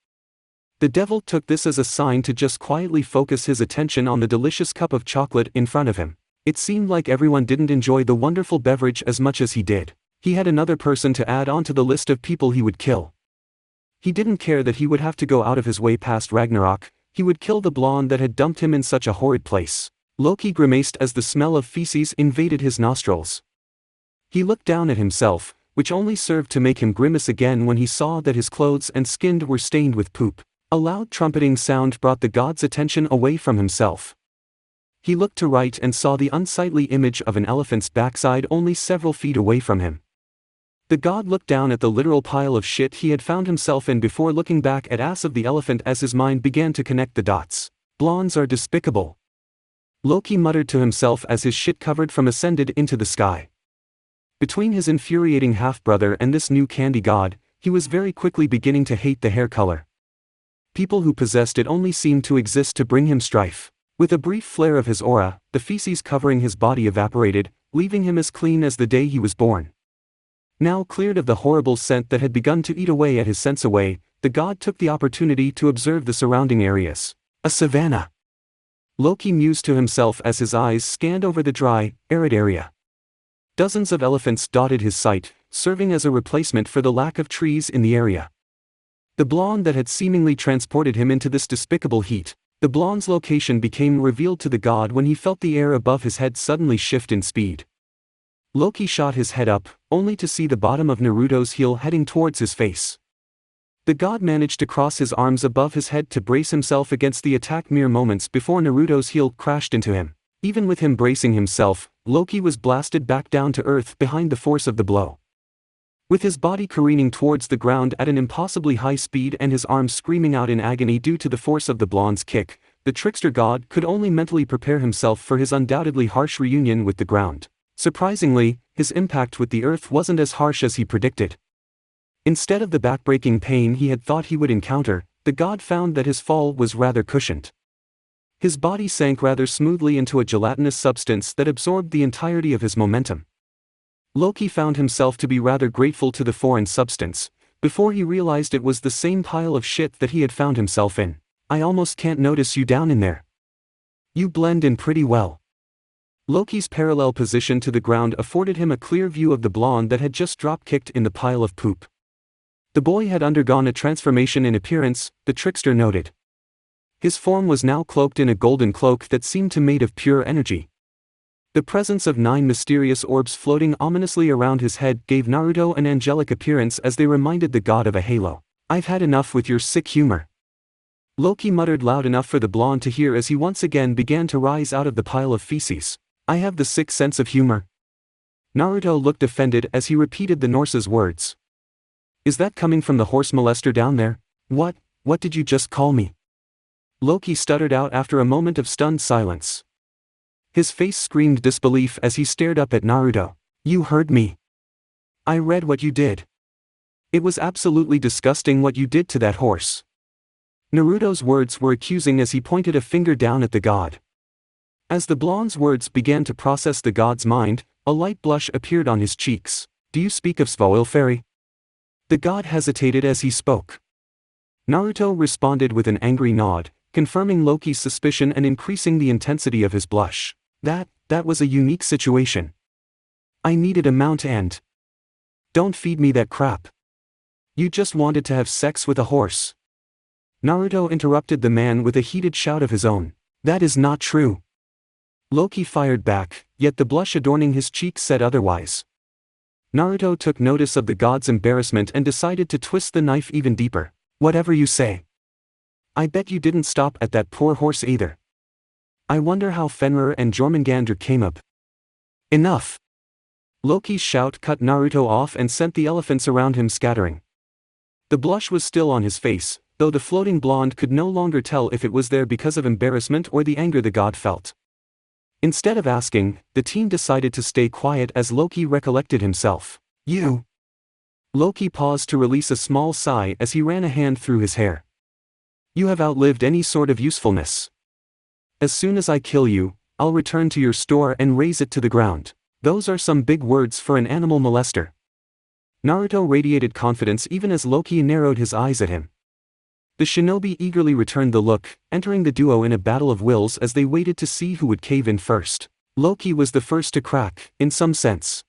The devil took this as a sign to just quietly focus his attention on the delicious cup of chocolate in front of him. It seemed like everyone didn't enjoy the wonderful beverage as much as he did. He had another person to add onto the list of people he would kill. He didn't care that he would have to go out of his way past Ragnarok. He would kill the blonde that had dumped him in such a horrid place. Loki grimaced as the smell of feces invaded his nostrils. He looked down at himself, which only served to make him grimace again when he saw that his clothes and skin were stained with poop. A loud trumpeting sound brought the god's attention away from himself. He looked to right and saw the unsightly image of an elephant's backside only several feet away from him. The god looked down at the literal pile of shit he had found himself in before looking back at ass of the elephant as his mind began to connect the dots. Blondes are despicable. Loki muttered to himself as his shit covered from ascended into the sky. Between his infuriating half-brother and this new candy god, he was very quickly beginning to hate the hair color. People who possessed it only seemed to exist to bring him strife. With a brief flare of his aura, the feces covering his body evaporated, leaving him as clean as the day he was born. Now cleared of the horrible scent that had begun to eat away at his sense away, the god took the opportunity to observe the surrounding areas. A savannah. Loki mused to himself as his eyes scanned over the dry, arid area. Dozens of elephants dotted his sight, serving as a replacement for the lack of trees in the area. The blonde that had seemingly transported him into this despicable heat. The blonde's location became revealed to the god when he felt the air above his head suddenly shift in speed. Loki shot his head up, only to see the bottom of Naruto's heel heading towards his face. The god managed to cross his arms above his head to brace himself against the attack mere moments before Naruto's heel crashed into him. Even with him bracing himself, Loki was blasted back down to earth behind the force of the blow. With his body careening towards the ground at an impossibly high speed and his arms screaming out in agony due to the force of the blonde's kick, the trickster god could only mentally prepare himself for his undoubtedly harsh reunion with the ground. Surprisingly, his impact with the earth wasn't as harsh as he predicted. Instead of the backbreaking pain he had thought he would encounter, the god found that his fall was rather cushioned. His body sank rather smoothly into a gelatinous substance that absorbed the entirety of his momentum. Loki found himself to be rather grateful to the foreign substance, before he realized it was the same pile of shit that he had found himself in. I almost can't notice you down in there. You blend in pretty well. Loki's parallel position to the ground afforded him a clear view of the blonde that had just drop-kicked in the pile of poop. The boy had undergone a transformation in appearance, the trickster noted. His form was now cloaked in a golden cloak that seemed to made of pure energy. The presence of 9 mysterious orbs floating ominously around his head gave Naruto an angelic appearance as they reminded the god of a halo. I've had enough with your sick humor. Loki muttered loud enough for the blonde to hear as he once again began to rise out of the pile of feces. I have the sick sense of humor. Naruto looked offended as he repeated the Norse's words. Is that coming from the horse molester down there? What did you just call me? Loki stuttered out after a moment of stunned silence. His face screamed disbelief as he stared up at Naruto. You heard me. I read what you did. It was absolutely disgusting what you did to that horse. Naruto's words were accusing as he pointed a finger down at the god. As the blonde's words began to process the god's mind, a light blush appeared on his cheeks. Do you speak of Svoil Fairy? The god hesitated as he spoke. Naruto responded with an angry nod, confirming Loki's suspicion and increasing the intensity of his blush. That was a unique situation. I needed a mount and... Don't feed me that crap. You just wanted to have sex with a horse. Naruto interrupted the man with a heated shout of his own. That is not true. Loki fired back, yet the blush adorning his cheeks said otherwise. Naruto took notice of the god's embarrassment and decided to twist the knife even deeper. Whatever you say. I bet you didn't stop at that poor horse either. I wonder how Fenrir and Jormungandr came up. Enough. Loki's shout cut Naruto off and sent the elephants around him scattering. The blush was still on his face, though the floating blonde could no longer tell if it was there because of embarrassment or the anger the god felt. Instead of asking, the team decided to stay quiet as Loki recollected himself. You. Loki paused to release a small sigh as he ran a hand through his hair. You have outlived any sort of usefulness. As soon as I kill you, I'll return to your store and raze it to the ground. Those are some big words for an animal molester. Naruto radiated confidence even as Loki narrowed his eyes at him. The shinobi eagerly returned the look, entering the duo in a battle of wills as they waited to see who would cave in first. Loki was the first to crack, in some sense.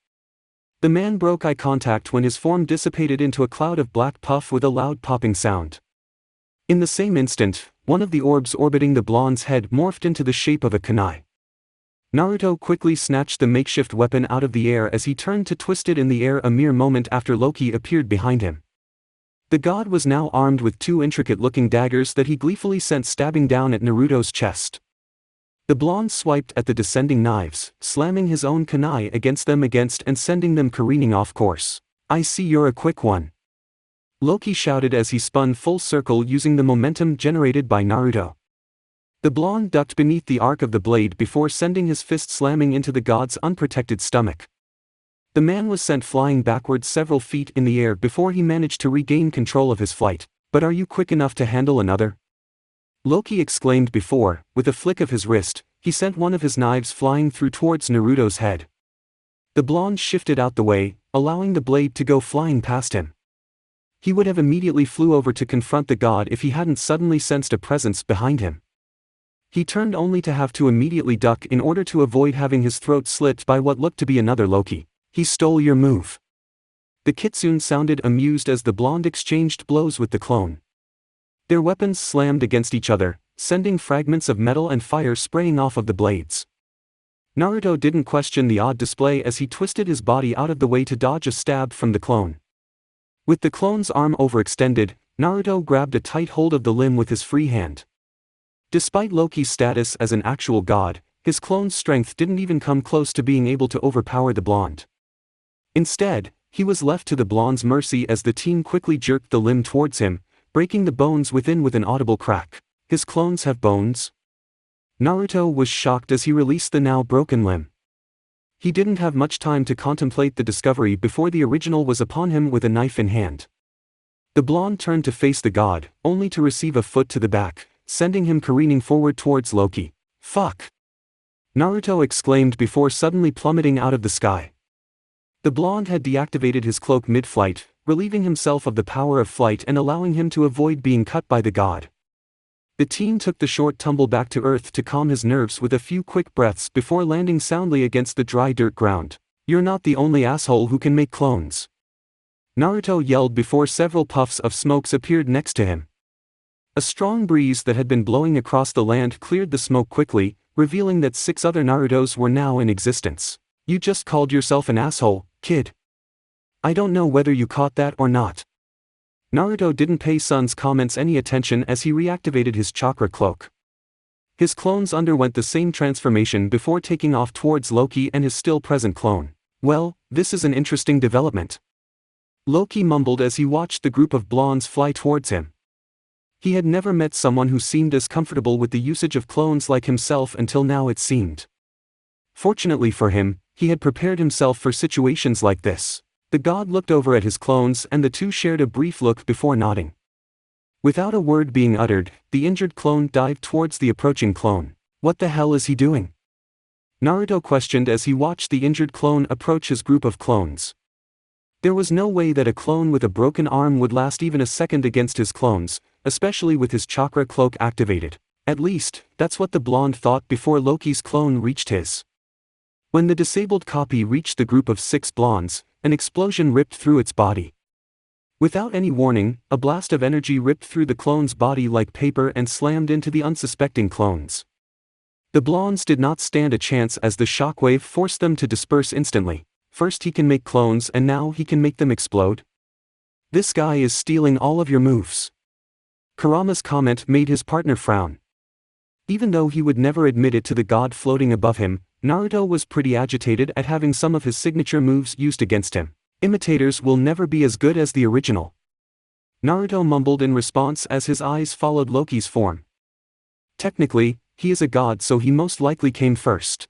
The man broke eye contact when his form dissipated into a cloud of black puff with a loud popping sound. In the same instant, one of the orbs orbiting the blonde's head morphed into the shape of a kunai. Naruto quickly snatched the makeshift weapon out of the air as he turned to twist it in the air a mere moment after Loki appeared behind him. The god was now armed with two intricate-looking daggers that he gleefully sent stabbing down at Naruto's chest. The blonde swiped at the descending knives, slamming his own kunai against them and sending them careening off course. I see you're a quick one. Loki shouted as he spun full circle using the momentum generated by Naruto. The blonde ducked beneath the arc of the blade before sending his fist slamming into the god's unprotected stomach. The man was sent flying backwards several feet in the air before he managed to regain control of his flight. But are you quick enough to handle another? Loki exclaimed before, with a flick of his wrist, he sent one of his knives flying through towards Naruto's head. The blonde shifted out the way, allowing the blade to go flying past him. He would have immediately flew over to confront the god if he hadn't suddenly sensed a presence behind him. He turned only to have to immediately duck in order to avoid having his throat slit by what looked to be another Loki. He stole your move. The kitsune sounded amused as the blonde exchanged blows with the clone. Their weapons slammed against each other, sending fragments of metal and fire spraying off of the blades. Naruto didn't question the odd display as he twisted his body out of the way to dodge a stab from the clone. With the clone's arm overextended, Naruto grabbed a tight hold of the limb with his free hand. Despite Loki's status as an actual god, his clone's strength didn't even come close to being able to overpower the blonde. Instead, he was left to the blonde's mercy as the teen quickly jerked the limb towards him, breaking the bones within with an audible crack. His clones have bones? Naruto was shocked as he released the now broken limb. He didn't have much time to contemplate the discovery before the original was upon him with a knife in hand. The blonde turned to face the god, only to receive a foot to the back, sending him careening forward towards Loki. Fuck! Naruto exclaimed before suddenly plummeting out of the sky. The blonde had deactivated his cloak mid-flight, relieving himself of the power of flight and allowing him to avoid being cut by the god. The teen took the short tumble back to earth to calm his nerves with a few quick breaths before landing soundly against the dry dirt ground. You're not the only asshole who can make clones. Naruto yelled before several puffs of smokes appeared next to him. A strong breeze that had been blowing across the land cleared the smoke quickly, revealing that 6 other Narutos were now in existence. You just called yourself an asshole, kid. I don't know whether you caught that or not. Naruto didn't pay Sun's comments any attention as he reactivated his chakra cloak. His clones underwent the same transformation before taking off towards Loki and his still present clone. Well, this is an interesting development. Loki mumbled as he watched the group of blondes fly towards him. He had never met someone who seemed as comfortable with the usage of clones like himself until now, it seemed. Fortunately for him, he had prepared himself for situations like this. The god looked over at his clones and the two shared a brief look before nodding. Without a word being uttered, the injured clone dived towards the approaching clone. What the hell is he doing? Naruto questioned as he watched the injured clone approach his group of clones. There was no way that a clone with a broken arm would last even a second against his clones, especially with his chakra cloak activated. At least, that's what the blonde thought before Loki's clone reached his. When the disabled copy reached the group of 6 blondes, an explosion ripped through its body. Without any warning, a blast of energy ripped through the clone's body like paper and slammed into the unsuspecting clones. The blondes did not stand a chance as the shockwave forced them to disperse instantly. First he can make clones and now he can make them explode? This guy is stealing all of your moves. Kurama's comment made his partner frown. Even though he would never admit it to the god floating above him, Naruto was pretty agitated at having some of his signature moves used against him. Imitators will never be as good as the original. Naruto mumbled in response as his eyes followed Loki's form. Technically, he is a god, so he most likely came first.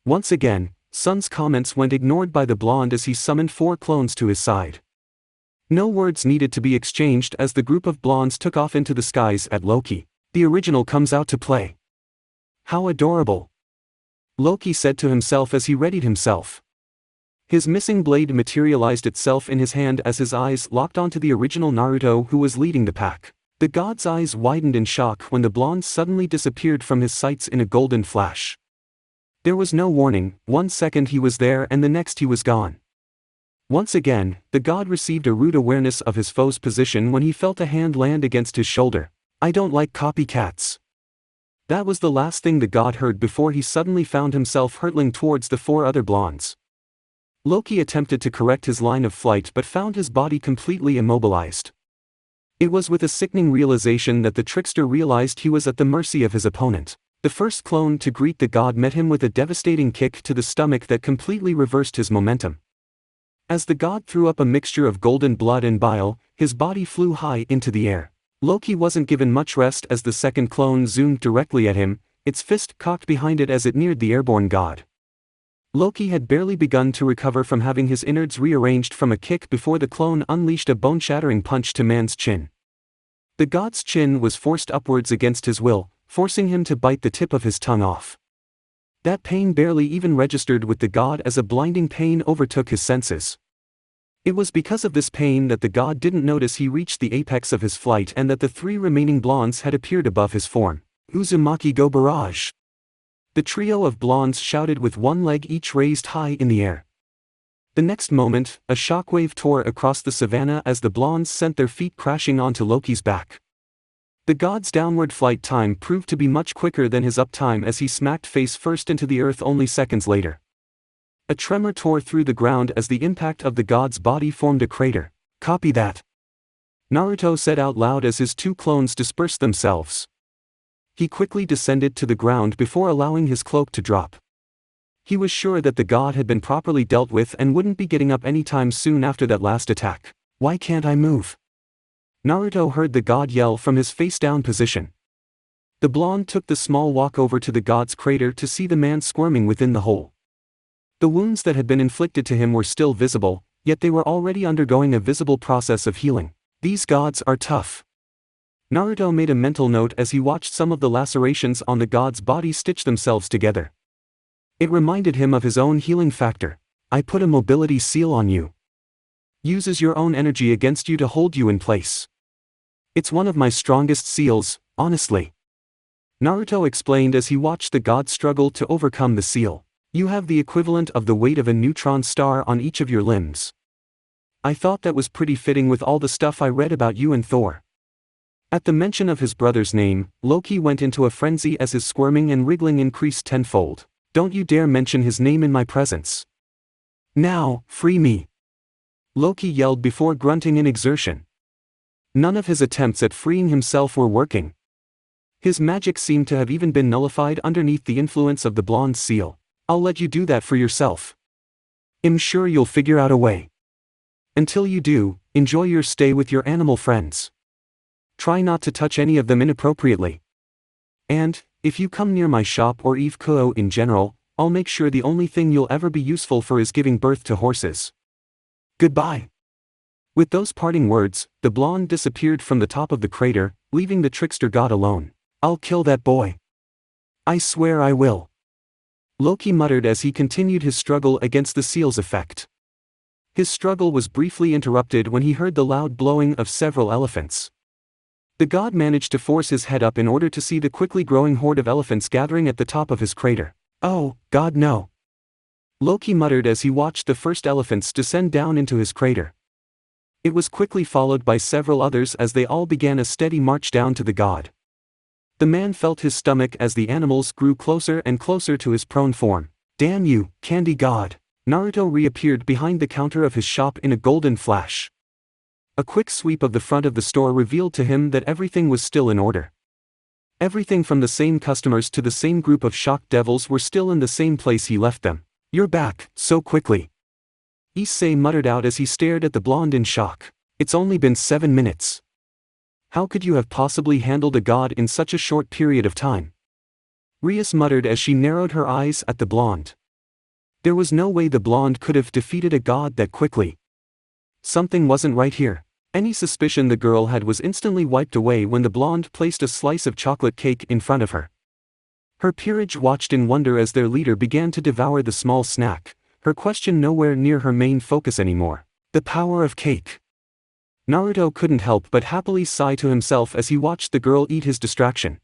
Once again, Sun's comments went ignored by the blonde as he summoned 4 clones to his side. No words needed to be exchanged as the group of blondes took off into the skies at Loki. The original comes out to play. How adorable! Loki said to himself as he readied himself. His missing blade materialized itself in his hand as his eyes locked onto the original Naruto who was leading the pack. The god's eyes widened in shock when the blonde suddenly disappeared from his sights in a golden flash. There was no warning, 1 second he was there and the next he was gone. Once again, the god received a rude awareness of his foe's position when he felt a hand land against his shoulder. I don't like copycats. That was the last thing the god heard before he suddenly found himself hurtling towards the 4 other blondes. Loki attempted to correct his line of flight but found his body completely immobilized. It was with a sickening realization that the trickster realized he was at the mercy of his opponent. The first clone to greet the god met him with a devastating kick to the stomach that completely reversed his momentum. As the god threw up a mixture of golden blood and bile, his body flew high into the air. Loki wasn't given much rest as the second clone zoomed directly at him, its fist cocked behind it as it neared the airborne god. Loki had barely begun to recover from having his innards rearranged from a kick before the clone unleashed a bone-shattering punch to man's chin. The god's chin was forced upwards against his will, forcing him to bite the tip of his tongue off. That pain barely even registered with the god as a blinding pain overtook his senses. It was because of this pain that the god didn't notice he reached the apex of his flight and that the 3 remaining blondes had appeared above his form. Uzumaki go barrage! The trio of blondes shouted with 1 leg each raised high in the air. The next moment, a shockwave tore across the savannah as the blondes sent their feet crashing onto Loki's back. The god's downward flight time proved to be much quicker than his up time as he smacked face first into the earth only seconds later. A tremor tore through the ground as the impact of the god's body formed a crater. Copy that! Naruto said out loud as his 2 clones dispersed themselves. He quickly descended to the ground before allowing his cloak to drop. He was sure that the god had been properly dealt with and wouldn't be getting up anytime soon after that last attack. Why can't I move? Naruto heard the god yell from his face-down position. The blonde took the small walk over to the god's crater to see the man squirming within the hole. The wounds that had been inflicted to him were still visible, yet they were already undergoing a visible process of healing. These gods are tough. Naruto made a mental note as he watched some of the lacerations on the god's body stitch themselves together. It reminded him of his own healing factor. I put a mobility seal on you. Uses your own energy against you to hold you in place. It's one of my strongest seals, honestly. Naruto explained as he watched the god struggle to overcome the seal. You have the equivalent of the weight of a neutron star on each of your limbs. I thought that was pretty fitting with all the stuff I read about you and Thor. At the mention of his brother's name, Loki went into a frenzy as his squirming and wriggling increased tenfold. Don't you dare mention his name in my presence. Now, free me! Loki yelled before grunting in exertion. None of his attempts at freeing himself were working. His magic seemed to have even been nullified underneath the influence of the blonde seal. I'll let you do that for yourself. I'm sure you'll figure out a way. Until you do, enjoy your stay with your animal friends. Try not to touch any of them inappropriately. And, if you come near my shop or Eve Kuo in general, I'll make sure the only thing you'll ever be useful for is giving birth to horses. Goodbye. With those parting words, the blonde disappeared from the top of the crater, leaving the trickster god alone. I'll kill that boy. I swear I will. Loki muttered as he continued his struggle against the seal's effect. His struggle was briefly interrupted when he heard the loud blowing of several elephants. The god managed to force his head up in order to see the quickly growing horde of elephants gathering at the top of his crater. "Oh, God no!" Loki muttered as he watched the first elephants descend down into his crater. It was quickly followed by several others as they all began a steady march down to the god. The man felt his stomach as the animals grew closer and closer to his prone form. "Damn you, candy god!" Naruto reappeared behind the counter of his shop in a golden flash. A quick sweep of the front of the store revealed to him that everything was still in order. Everything from the same customers to the same group of shocked devils were still in the same place he left them. "You're back, so quickly," Issei muttered out as he stared at the blonde in shock. "It's only been 7 minutes. How could you have possibly handled a god in such a short period of time?" Rias muttered as she narrowed her eyes at the blonde. There was no way the blonde could have defeated a god that quickly. Something wasn't right here. Any suspicion the girl had was instantly wiped away when the blonde placed a slice of chocolate cake in front of her. Her peerage watched in wonder as their leader began to devour the small snack, her question nowhere near her main focus anymore. The power of cake. Naruto couldn't help but happily sigh to himself as he watched the girl eat his distraction.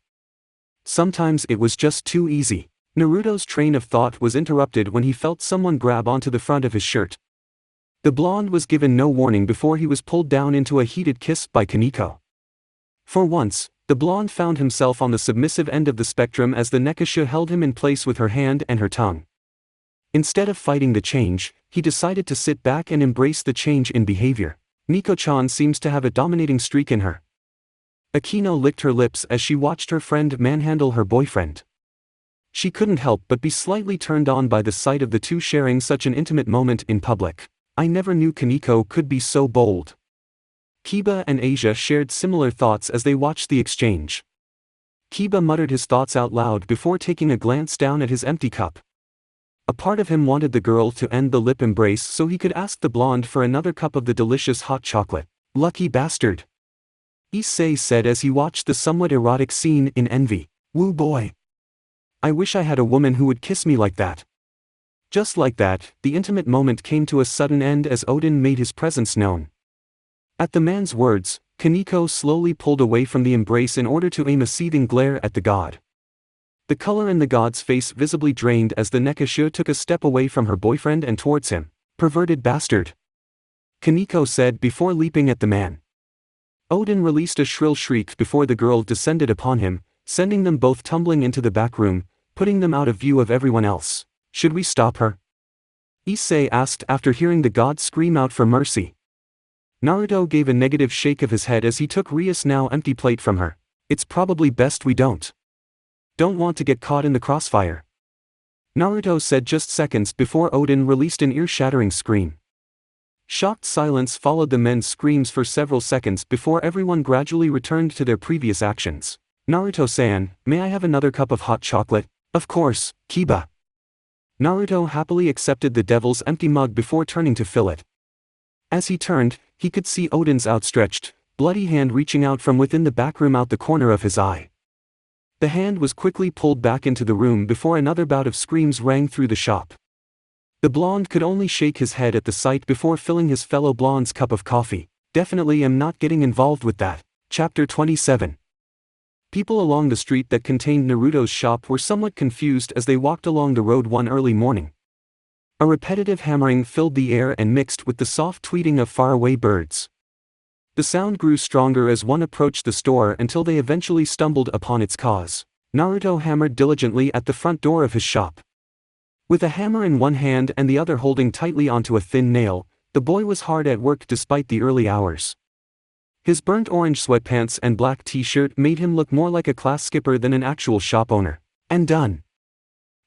Sometimes it was just too easy. Naruto's train of thought was interrupted when he felt someone grab onto the front of his shirt. The blonde was given no warning before he was pulled down into a heated kiss by Kaneko. For once, the blonde found himself on the submissive end of the spectrum as the Nekasha held him in place with her hand and her tongue. Instead of fighting the change, he decided to sit back and embrace the change in behavior. Nico-chan seems to have a dominating streak in her. Akino licked her lips as she watched her friend manhandle her boyfriend. She couldn't help but be slightly turned on by the sight of the two sharing such an intimate moment in public. I never knew Kaneko could be so bold. Kiba and Asia shared similar thoughts as they watched the exchange. Kiba muttered his thoughts out loud before taking a glance down at his empty cup. A part of him wanted the girl to end the lip embrace so he could ask the blonde for another cup of the delicious hot chocolate. Lucky bastard, Issei said as he watched the somewhat erotic scene in envy. Woo boy. I wish I had a woman who would kiss me like that. Just like that, the intimate moment came to a sudden end as Odin made his presence known. At the man's words, Kaneko slowly pulled away from the embrace in order to aim a seething glare at the god. The color in the god's face visibly drained as the Nekasha took a step away from her boyfriend and towards him. Perverted bastard, Kaneko said before leaping at the man. Odin released a shrill shriek before the girl descended upon him, sending them both tumbling into the back room, putting them out of view of everyone else. Should we stop her? Issei asked after hearing the god scream out for mercy. Naruto gave a negative shake of his head as he took Ria's now empty plate from her. It's probably best we don't. Don't want to get caught in the crossfire, Naruto said just seconds before Odin released an ear-shattering scream. Shocked silence followed the men's screams for several seconds before everyone gradually returned to their previous actions. Naruto-san, may I have another cup of hot chocolate? Of course, Kiba. Naruto happily accepted the devil's empty mug before turning to fill it. As he turned, he could see Odin's outstretched, bloody hand reaching out from within the back room out the corner of his eye. The hand was quickly pulled back into the room before another bout of screams rang through the shop. The blonde could only shake his head at the sight before filling his fellow blonde's cup of coffee. Definitely am not getting involved with that. Chapter 27. People along the street that contained Naruto's shop were somewhat confused as they walked along the road one early morning. A repetitive hammering filled the air and mixed with the soft tweeting of faraway birds. The sound grew stronger as one approached the store until they eventually stumbled upon its cause. Naruto hammered diligently at the front door of his shop. With a hammer in one hand and the other holding tightly onto a thin nail, the boy was hard at work despite the early hours. His burnt orange sweatpants and black t-shirt made him look more like a class skipper than an actual shop owner. And done,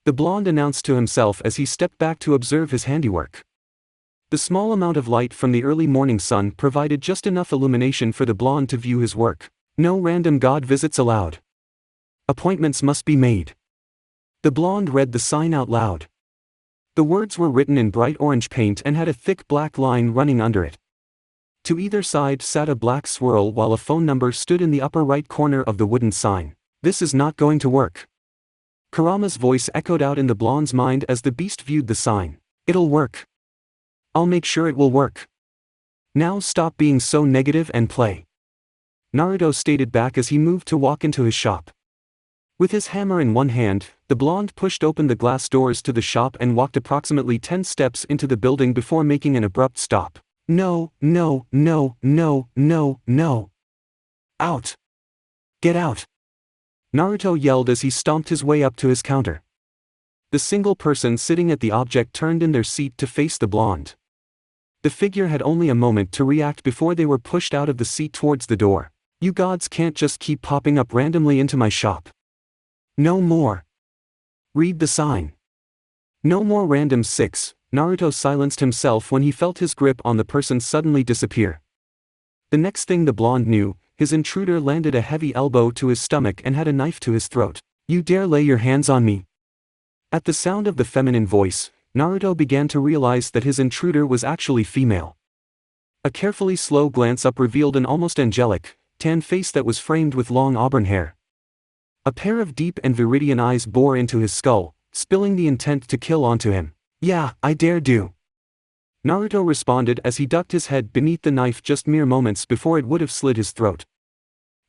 the blonde announced to himself as he stepped back to observe his handiwork. The small amount of light from the early morning sun provided just enough illumination for the blonde to view his work. No random god visits allowed. Appointments must be made. The blonde read the sign out loud. The words were written in bright orange paint and had a thick black line running under it. To either side sat a black swirl while a phone number stood in the upper right corner of the wooden sign. This is not going to work. Kurama's voice echoed out in the blonde's mind as the beast viewed the sign. It'll work. I'll make sure it will work. Now stop being so negative and play. Naruto stated back as he moved to walk into his shop. With his hammer in one hand, the blonde pushed open the glass doors to the shop and walked approximately 10 steps into the building before making an abrupt stop. No, no, no, no, no, no. Out. Get out. Naruto yelled as he stomped his way up to his counter. The single person sitting at the object turned in their seat to face the blonde. The figure had only a moment to react before they were pushed out of the seat towards the door. You gods can't just keep popping up randomly into my shop. No more. Read the sign. No more random 6. Naruto silenced himself when he felt his grip on the person suddenly disappear. The next thing the blonde knew, his intruder landed a heavy elbow to his stomach and had a knife to his throat. You dare lay your hands on me? At the sound of the feminine voice, Naruto began to realize that his intruder was actually female. A carefully slow glance up revealed an almost angelic, tan face that was framed with long auburn hair. A pair of deep and viridian eyes bore into his skull, spilling the intent to kill onto him. Yeah, I dare do. Naruto responded as he ducked his head beneath the knife just mere moments before it would have slit his throat.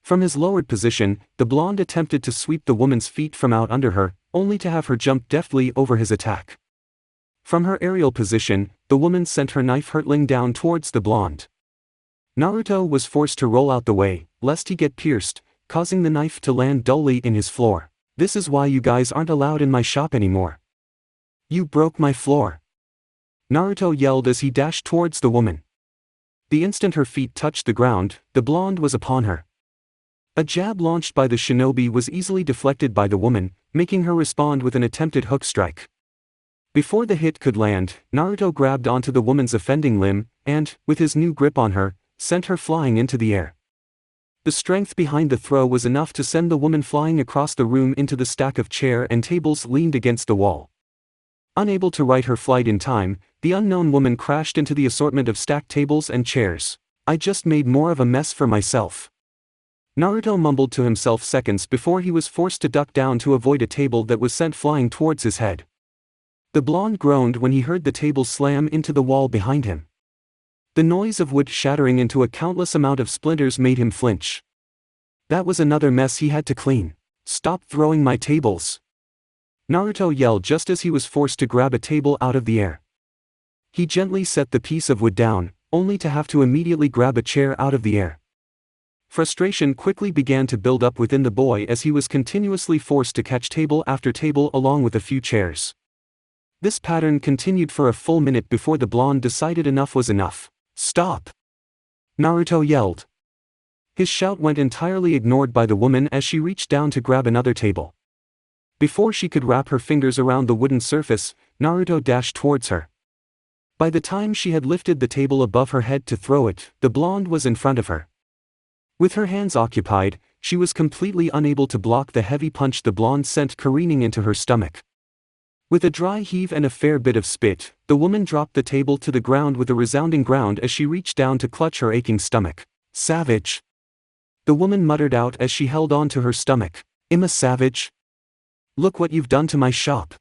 From his lowered position, the blonde attempted to sweep the woman's feet from out under her, only to have her jump deftly over his attack. From her aerial position, the woman sent her knife hurtling down towards the blonde. Naruto was forced to roll out the way, lest he get pierced, causing the knife to land dully in his floor. This is why you guys aren't allowed in my shop anymore. You broke my floor. Naruto yelled as he dashed towards the woman. The instant her feet touched the ground, the blonde was upon her. A jab launched by the shinobi was easily deflected by the woman, making her respond with an attempted hook strike. Before the hit could land, Naruto grabbed onto the woman's offending limb, and, with his new grip on her, sent her flying into the air. The strength behind the throw was enough to send the woman flying across the room into the stack of chair and tables leaned against the wall. Unable to right her flight in time, the unknown woman crashed into the assortment of stacked tables and chairs. I just made more of a mess for myself. Naruto mumbled to himself seconds before he was forced to duck down to avoid a table that was sent flying towards his head. The blonde groaned when he heard the table slam into the wall behind him. The noise of wood shattering into a countless amount of splinters made him flinch. That was another mess he had to clean. Stop throwing my tables. Naruto yelled just as he was forced to grab a table out of the air. He gently set the piece of wood down, only to have to immediately grab a chair out of the air. Frustration quickly began to build up within the boy as he was continuously forced to catch table after table along with a few chairs. This pattern continued for a full minute before the blonde decided enough was enough. Stop! Naruto yelled. His shout went entirely ignored by the woman as she reached down to grab another table. Before she could wrap her fingers around the wooden surface, Naruto dashed towards her. By the time she had lifted the table above her head to throw it, the blonde was in front of her. With her hands occupied, she was completely unable to block the heavy punch the blonde sent careening into her stomach. With a dry heave and a fair bit of spit, the woman dropped the table to the ground with a resounding ground as she reached down to clutch her aching stomach. Savage! The woman muttered out as she held on to her stomach. I'm a savage? Look what you've done to my shop!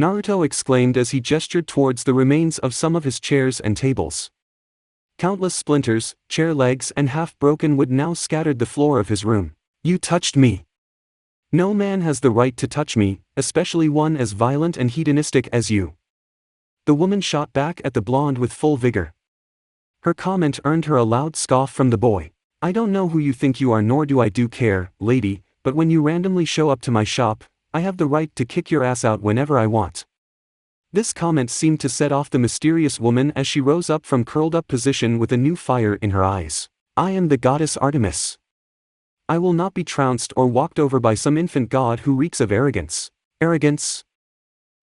Naruto exclaimed as he gestured towards the remains of some of his chairs and tables. Countless splinters, chair legs and half-broken wood now scattered the floor of his room. You touched me! No man has the right to touch me, especially one as violent and hedonistic as you. The woman shot back at the blonde with full vigor. Her comment earned her a loud scoff from the boy. I don't know who you think you are nor do I care, lady, but when you randomly show up to my shop, I have the right to kick your ass out whenever I want. This comment seemed to set off the mysterious woman as she rose up from curled-up position with a new fire in her eyes. I am the goddess Artemis. I will not be trounced or walked over by some infant god who reeks of arrogance. Arrogance?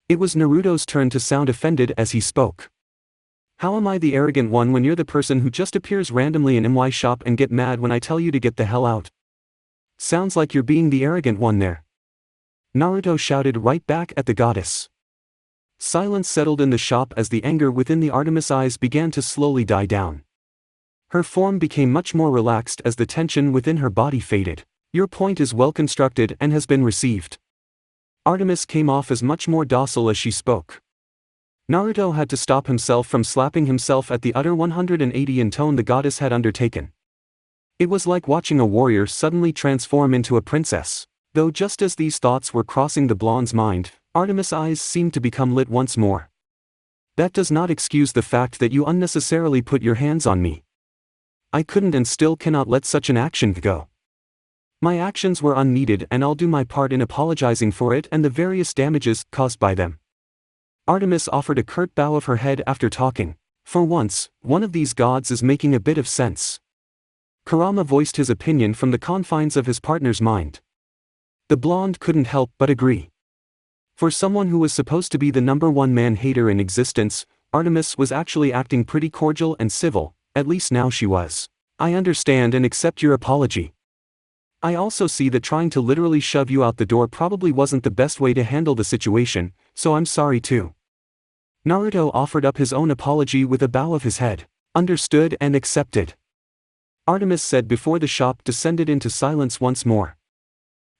It was Naruto's turn to sound offended as he spoke. How am I the arrogant one when you're the person who just appears randomly in my shop and get mad when I tell you to get the hell out? Sounds like you're being the arrogant one there. Naruto shouted right back at the goddess. Silence settled in the shop as the anger within the Artemis eyes began to slowly die down. Her form became much more relaxed as the tension within her body faded. Your point is well constructed and has been received. Artemis came off as much more docile as she spoke. Naruto had to stop himself from slapping himself at the utter 180 in tone the goddess had undertaken. It was like watching a warrior suddenly transform into a princess. Though just as these thoughts were crossing the blonde's mind, Artemis' eyes seemed to become lit once more. That does not excuse the fact that you unnecessarily put your hands on me. I couldn't and still cannot let such an action go. My actions were unneeded and I'll do my part in apologizing for it and the various damages caused by them. Artemis offered a curt bow of her head after talking. For once, one of these gods is making a bit of sense. Kurama voiced his opinion from the confines of his partner's mind. The blonde couldn't help but agree. For someone who was supposed to be the #1 man-hater in existence, Artemis was actually acting pretty cordial and civil, at least now she was. I understand and accept your apology. I also see that trying to literally shove you out the door probably wasn't the best way to handle the situation, so I'm sorry too. Naruto offered up his own apology with a bow of his head. Understood and accepted, Artemis said before the shop descended into silence once more.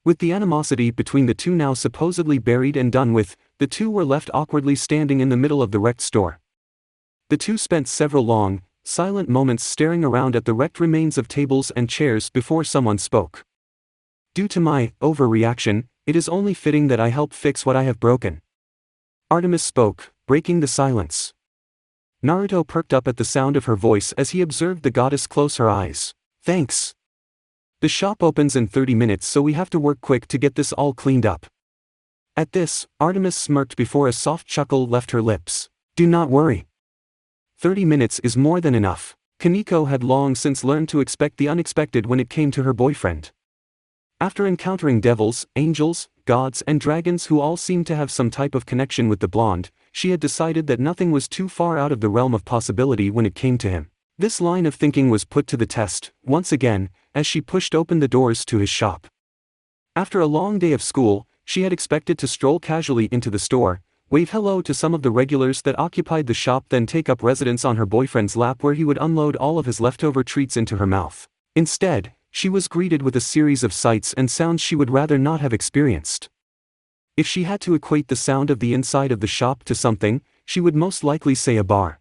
With the animosity between the two now supposedly buried and done with, the two were left awkwardly standing in the middle of the wrecked store. The two spent several long, silent moments staring around at the wrecked remains of tables and chairs before someone spoke. Due to my overreaction, it is only fitting that I help fix what I have broken. Artemis spoke, breaking the silence. Naruto perked up at the sound of her voice as he observed the goddess close her eyes. Thanks. The shop opens in 30 minutes, so we have to work quick to get this all cleaned up. At this, Artemis smirked before a soft chuckle left her lips. Do not worry. 30 minutes is more than enough. Kaneko had long since learned to expect the unexpected when it came to her boyfriend. After encountering devils, angels, gods and dragons who all seemed to have some type of connection with the blonde, she had decided that nothing was too far out of the realm of possibility when it came to him. This line of thinking was put to the test, once again, as she pushed open the doors to his shop. After a long day of school, she had expected to stroll casually into the store, wave hello to some of the regulars that occupied the shop, then take up residence on her boyfriend's lap where he would unload all of his leftover treats into her mouth. Instead, she was greeted with a series of sights and sounds she would rather not have experienced. If she had to equate the sound of the inside of the shop to something, she would most likely say a bar.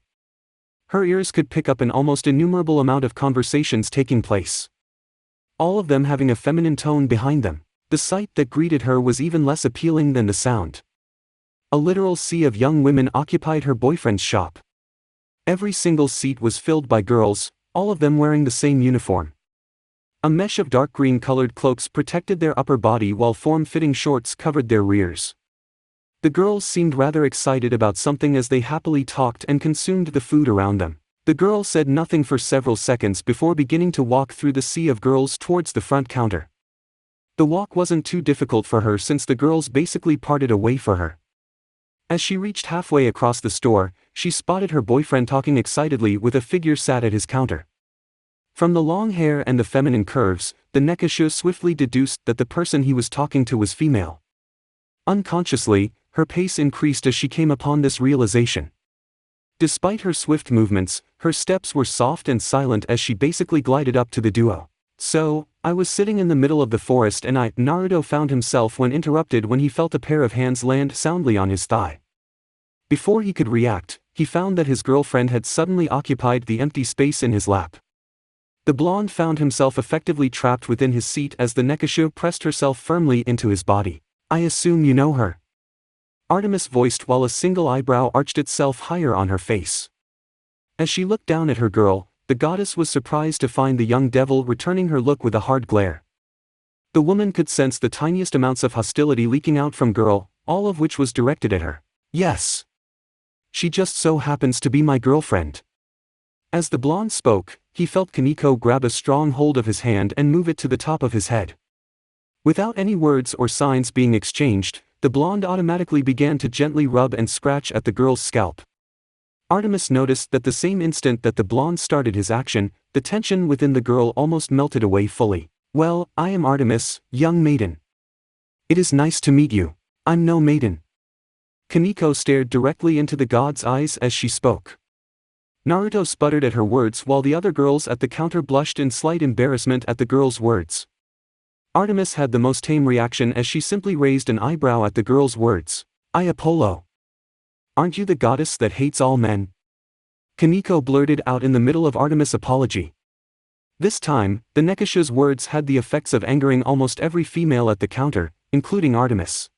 Her ears could pick up an almost innumerable amount of conversations taking place, all of them having a feminine tone behind them. The sight that greeted her was even less appealing than the sound. A literal sea of young women occupied her boyfriend's shop. Every single seat was filled by girls, all of them wearing the same uniform. A mesh of dark green colored cloaks protected their upper body while form-fitting shorts covered their rears. The girls seemed rather excited about something as they happily talked and consumed the food around them. The girl said nothing for several seconds before beginning to walk through the sea of girls towards the front counter. The walk wasn't too difficult for her since the girls basically parted away for her. As she reached halfway across the store, she spotted her boyfriend talking excitedly with a figure sat at his counter. From the long hair and the feminine curves, the nekashu swiftly deduced that the person he was talking to was female. Unconsciously, her pace increased as she came upon this realization. Despite her swift movements, her steps were soft and silent as she basically glided up to the duo. So, I was sitting in the middle of the forest and Naruto found himself when interrupted when he felt a pair of hands land soundly on his thigh. Before he could react, he found that his girlfriend had suddenly occupied the empty space in his lap. The blonde found himself effectively trapped within his seat as the nekashu pressed herself firmly into his body. I assume you know her, Artemis voiced while a single eyebrow arched itself higher on her face. As she looked down at her girl, the goddess was surprised to find the young devil returning her look with a hard glare. The woman could sense the tiniest amounts of hostility leaking out from girl, all of which was directed at her. Yes. She just so happens to be my girlfriend. As the blonde spoke, he felt Kaneko grab a strong hold of his hand and move it to the top of his head. Without any words or signs being exchanged, the blonde automatically began to gently rub and scratch at the girl's scalp. Artemis noticed that the same instant that the blonde started his action, the tension within the girl almost melted away fully. Well, I am Artemis, young maiden. It is nice to meet you. I'm no maiden. Kaneko stared directly into the god's eyes as she spoke. Naruto sputtered at her words while the other girls at the counter blushed in slight embarrassment at the girl's words. Artemis had the most tame reaction as she simply raised an eyebrow at the girl's words. "I Apollo. Aren't you the goddess that hates all men?" Kaneko blurted out in the middle of Artemis' apology. This time, the Nekasha's words had the effects of angering almost every female at the counter, including Artemis.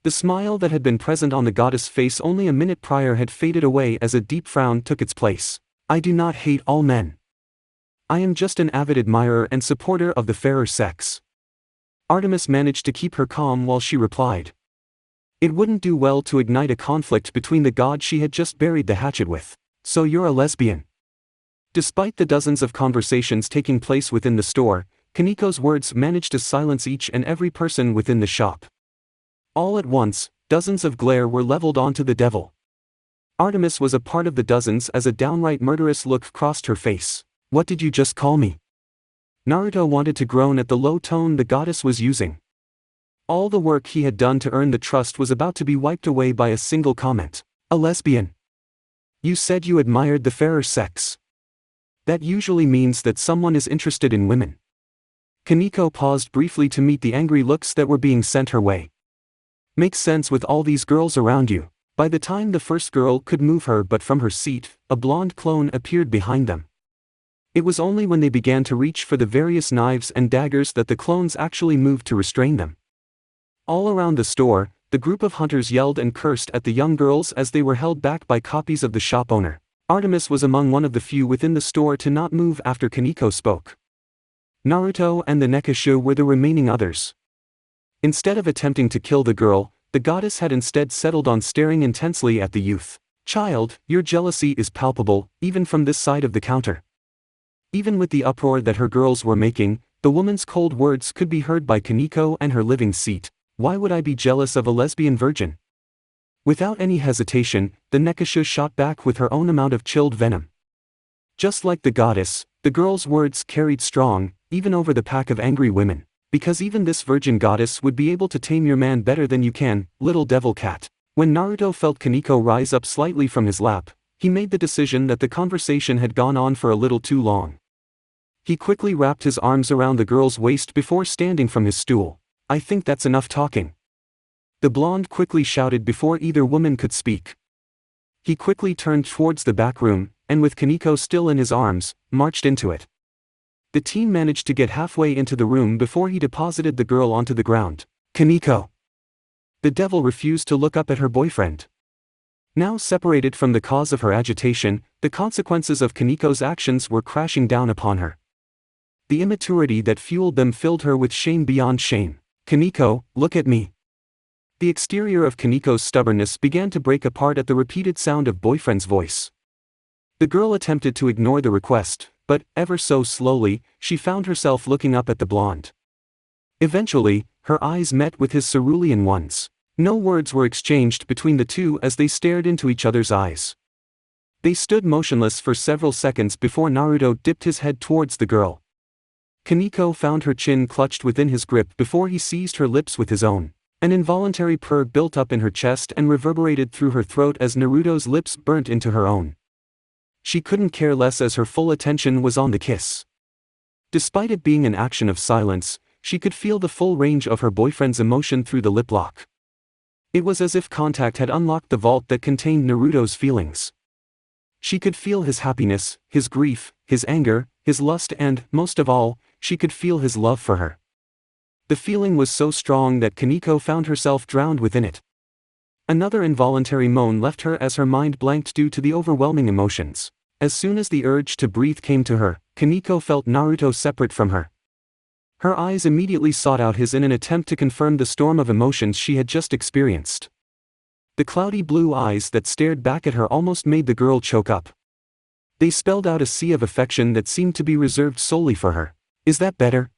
The smile that had been present on the goddess' face only a minute prior had faded away as a deep frown took its place. "I do not hate all men. I am just an avid admirer and supporter of the fairer sex." Artemis managed to keep her calm while she replied. It wouldn't do well to ignite a conflict between the god she had just buried the hatchet with. "So you're a lesbian?" Despite the dozens of conversations taking place within the store, Kaneko's words managed to silence each and every person within the shop. All at once, dozens of glare were leveled onto the devil. Artemis was a part of the dozens as a downright murderous look crossed her face. "What did you just call me?" Naruto wanted to groan at the low tone the goddess was using. All the work he had done to earn the trust was about to be wiped away by a single comment. "A lesbian? You said you admired the fairer sex. That usually means that someone is interested in women." Kaneko paused briefly to meet the angry looks that were being sent her way. "Makes sense with all these girls around you." By the time the first girl could move her butt from her seat, a blonde clone appeared behind them. It was only when they began to reach for the various knives and daggers that the clones actually moved to restrain them. All around the store, the group of hunters yelled and cursed at the young girls as they were held back by copies of the shop owner. Artemis was among one of the few within the store to not move after Kaneko spoke. Naruto and the Nekashu were the remaining others. Instead of attempting to kill the girl, the goddess had instead settled on staring intensely at the youth. "Child, your jealousy is palpable, even from this side of the counter." Even with the uproar that her girls were making, the woman's cold words could be heard by Kaneko and her living seat. "Why would I be jealous of a lesbian virgin?" Without any hesitation, the Nekasha shot back with her own amount of chilled venom. Just like the goddess, the girl's words carried strong, even over the pack of angry women. "Because even this virgin goddess would be able to tame your man better than you can, little devil cat." When Naruto felt Kaneko rise up slightly from his lap, he made the decision that the conversation had gone on for a little too long. He quickly wrapped his arms around the girl's waist before standing from his stool. "I think that's enough talking." The blonde quickly shouted before either woman could speak. He quickly turned towards the back room, and with Kaneko still in his arms, marched into it. The team managed to get halfway into the room before he deposited the girl onto the ground. "Kaneko!" The devil refused to look up at her boyfriend. Now separated from the cause of her agitation, the consequences of Kaneko's actions were crashing down upon her. The immaturity that fueled them filled her with shame beyond shame. "Kaneko, look at me." The exterior of Kaneko's stubbornness began to break apart at the repeated sound of boyfriend's voice. The girl attempted to ignore the request, but, ever so slowly, she found herself looking up at the blonde. Eventually, her eyes met with his cerulean ones. No words were exchanged between the two as they stared into each other's eyes. They stood motionless for several seconds before Naruto dipped his head towards the girl. Kaneko found her chin clutched within his grip before he seized her lips with his own. An involuntary purr built up in her chest and reverberated through her throat as Naruto's lips burnt into her own. She couldn't care less as her full attention was on the kiss. Despite it being an action of silence, she could feel the full range of her boyfriend's emotion through the lip lock. It was as if contact had unlocked the vault that contained Naruto's feelings. She could feel his happiness, his grief, his anger, his lust and, most of all, she could feel his love for her. The feeling was so strong that Kaneko found herself drowned within it. Another involuntary moan left her as her mind blanked due to the overwhelming emotions. As soon as the urge to breathe came to her, Kaneko felt Naruto separate from her. Her eyes immediately sought out his in an attempt to confirm the storm of emotions she had just experienced. The cloudy blue eyes that stared back at her almost made the girl choke up. They spelled out a sea of affection that seemed to be reserved solely for her. "Is that better?"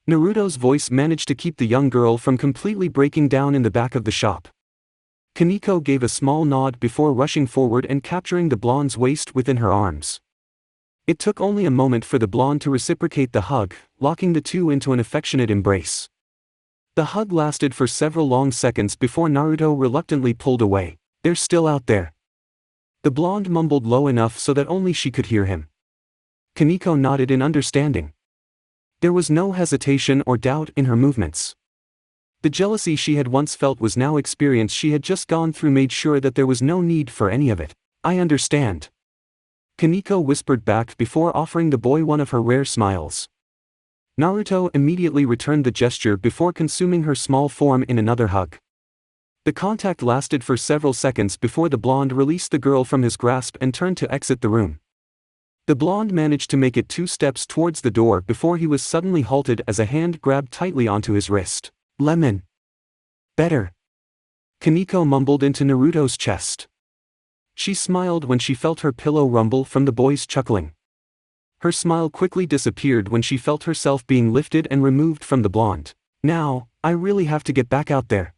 Naruto's voice managed to keep the young girl from completely breaking down in the back of the shop. Kaneko gave a small nod before rushing forward and capturing the blonde's waist within her arms. It took only a moment for the blonde to reciprocate the hug, locking the two into an affectionate embrace. The hug lasted for several long seconds before Naruto reluctantly pulled away. "They're still out there." The blonde mumbled low enough so that only she could hear him. Kaneko nodded in understanding. There was no hesitation or doubt in her movements. The jealousy she had once felt was now experience she had just gone through made sure that there was no need for any of it. I understand. Kaneko whispered back before offering the boy one of her rare smiles. Naruto immediately returned the gesture before consuming her small form in another hug. The contact lasted for several seconds before the blonde released the girl from his grasp and turned to exit the room. The blonde managed to make it 2 steps towards the door before he was suddenly halted as a hand grabbed tightly onto his wrist. Lemon. Better. Kaneko mumbled into Naruto's chest. She smiled when she felt her pillow rumble from the boy's chuckling. Her smile quickly disappeared when she felt herself being lifted and removed from the blonde. Now, I really have to get back out there,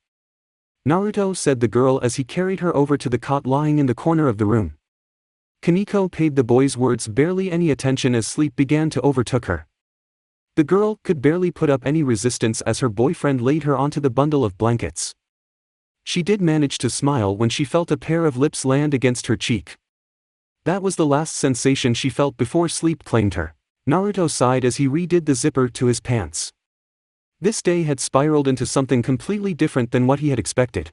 Naruto said the girl as he carried her over to the cot lying in the corner of the room. Kaneko paid the boy's words barely any attention as sleep began to overtake her. The girl could barely put up any resistance as her boyfriend laid her onto the bundle of blankets. She did manage to smile when she felt a pair of lips land against her cheek. That was the last sensation she felt before sleep claimed her. Naruto sighed as he redid the zipper to his pants. This day had spiraled into something completely different than what he had expected.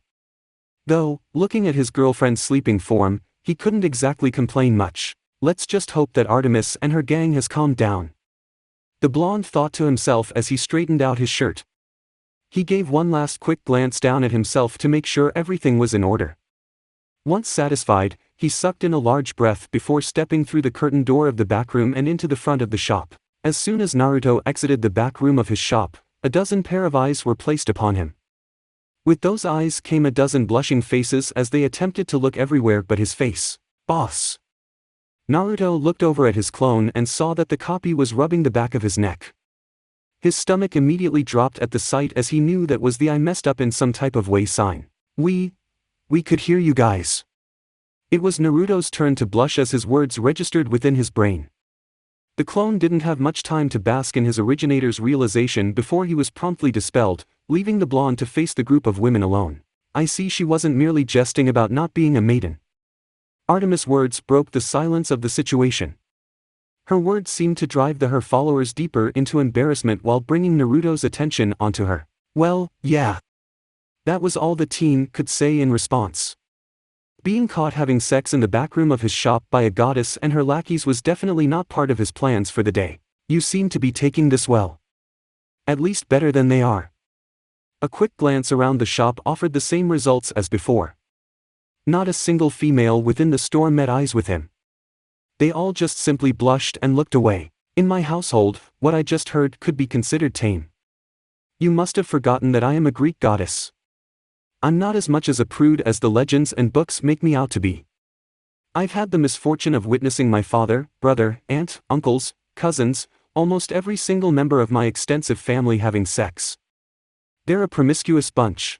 Though, looking at his girlfriend's sleeping form, he couldn't exactly complain much. Let's just hope that Artemis and her gang has calmed down, the blonde thought to himself as he straightened out his shirt. He gave one last quick glance down at himself to make sure everything was in order. Once satisfied, he sucked in a large breath before stepping through the curtained door of the back room and into the front of the shop. As soon as Naruto exited the back room of his shop, a dozen pair of eyes were placed upon him. With those eyes came a dozen blushing faces as they attempted to look everywhere but his face. Boss. Naruto looked over at his clone and saw that the copy was rubbing the back of his neck. His stomach immediately dropped at the sight as he knew that was the "I messed up in some type of way" sign. We could hear you guys. It was Naruto's turn to blush as his words registered within his brain. The clone didn't have much time to bask in his originator's realization before he was promptly dispelled, leaving the blonde to face the group of women alone. I see she wasn't merely jesting about not being a maiden. Artemis' words broke the silence of the situation. Her words seemed to drive her followers deeper into embarrassment while bringing Naruto's attention onto her. Well, yeah. That was all the teen could say in response. Being caught having sex in the back room of his shop by a goddess and her lackeys was definitely not part of his plans for the day. You seem to be taking this well. At least better than they are. A quick glance around the shop offered the same results as before. Not a single female within the store met eyes with him. They all just simply blushed and looked away. In my household, what I just heard could be considered tame. You must have forgotten that I am a Greek goddess. I'm not as much as a prude as the legends and books make me out to be. I've had the misfortune of witnessing my father, brother, aunt, uncles, cousins, almost every single member of my extensive family having sex. They're a promiscuous bunch.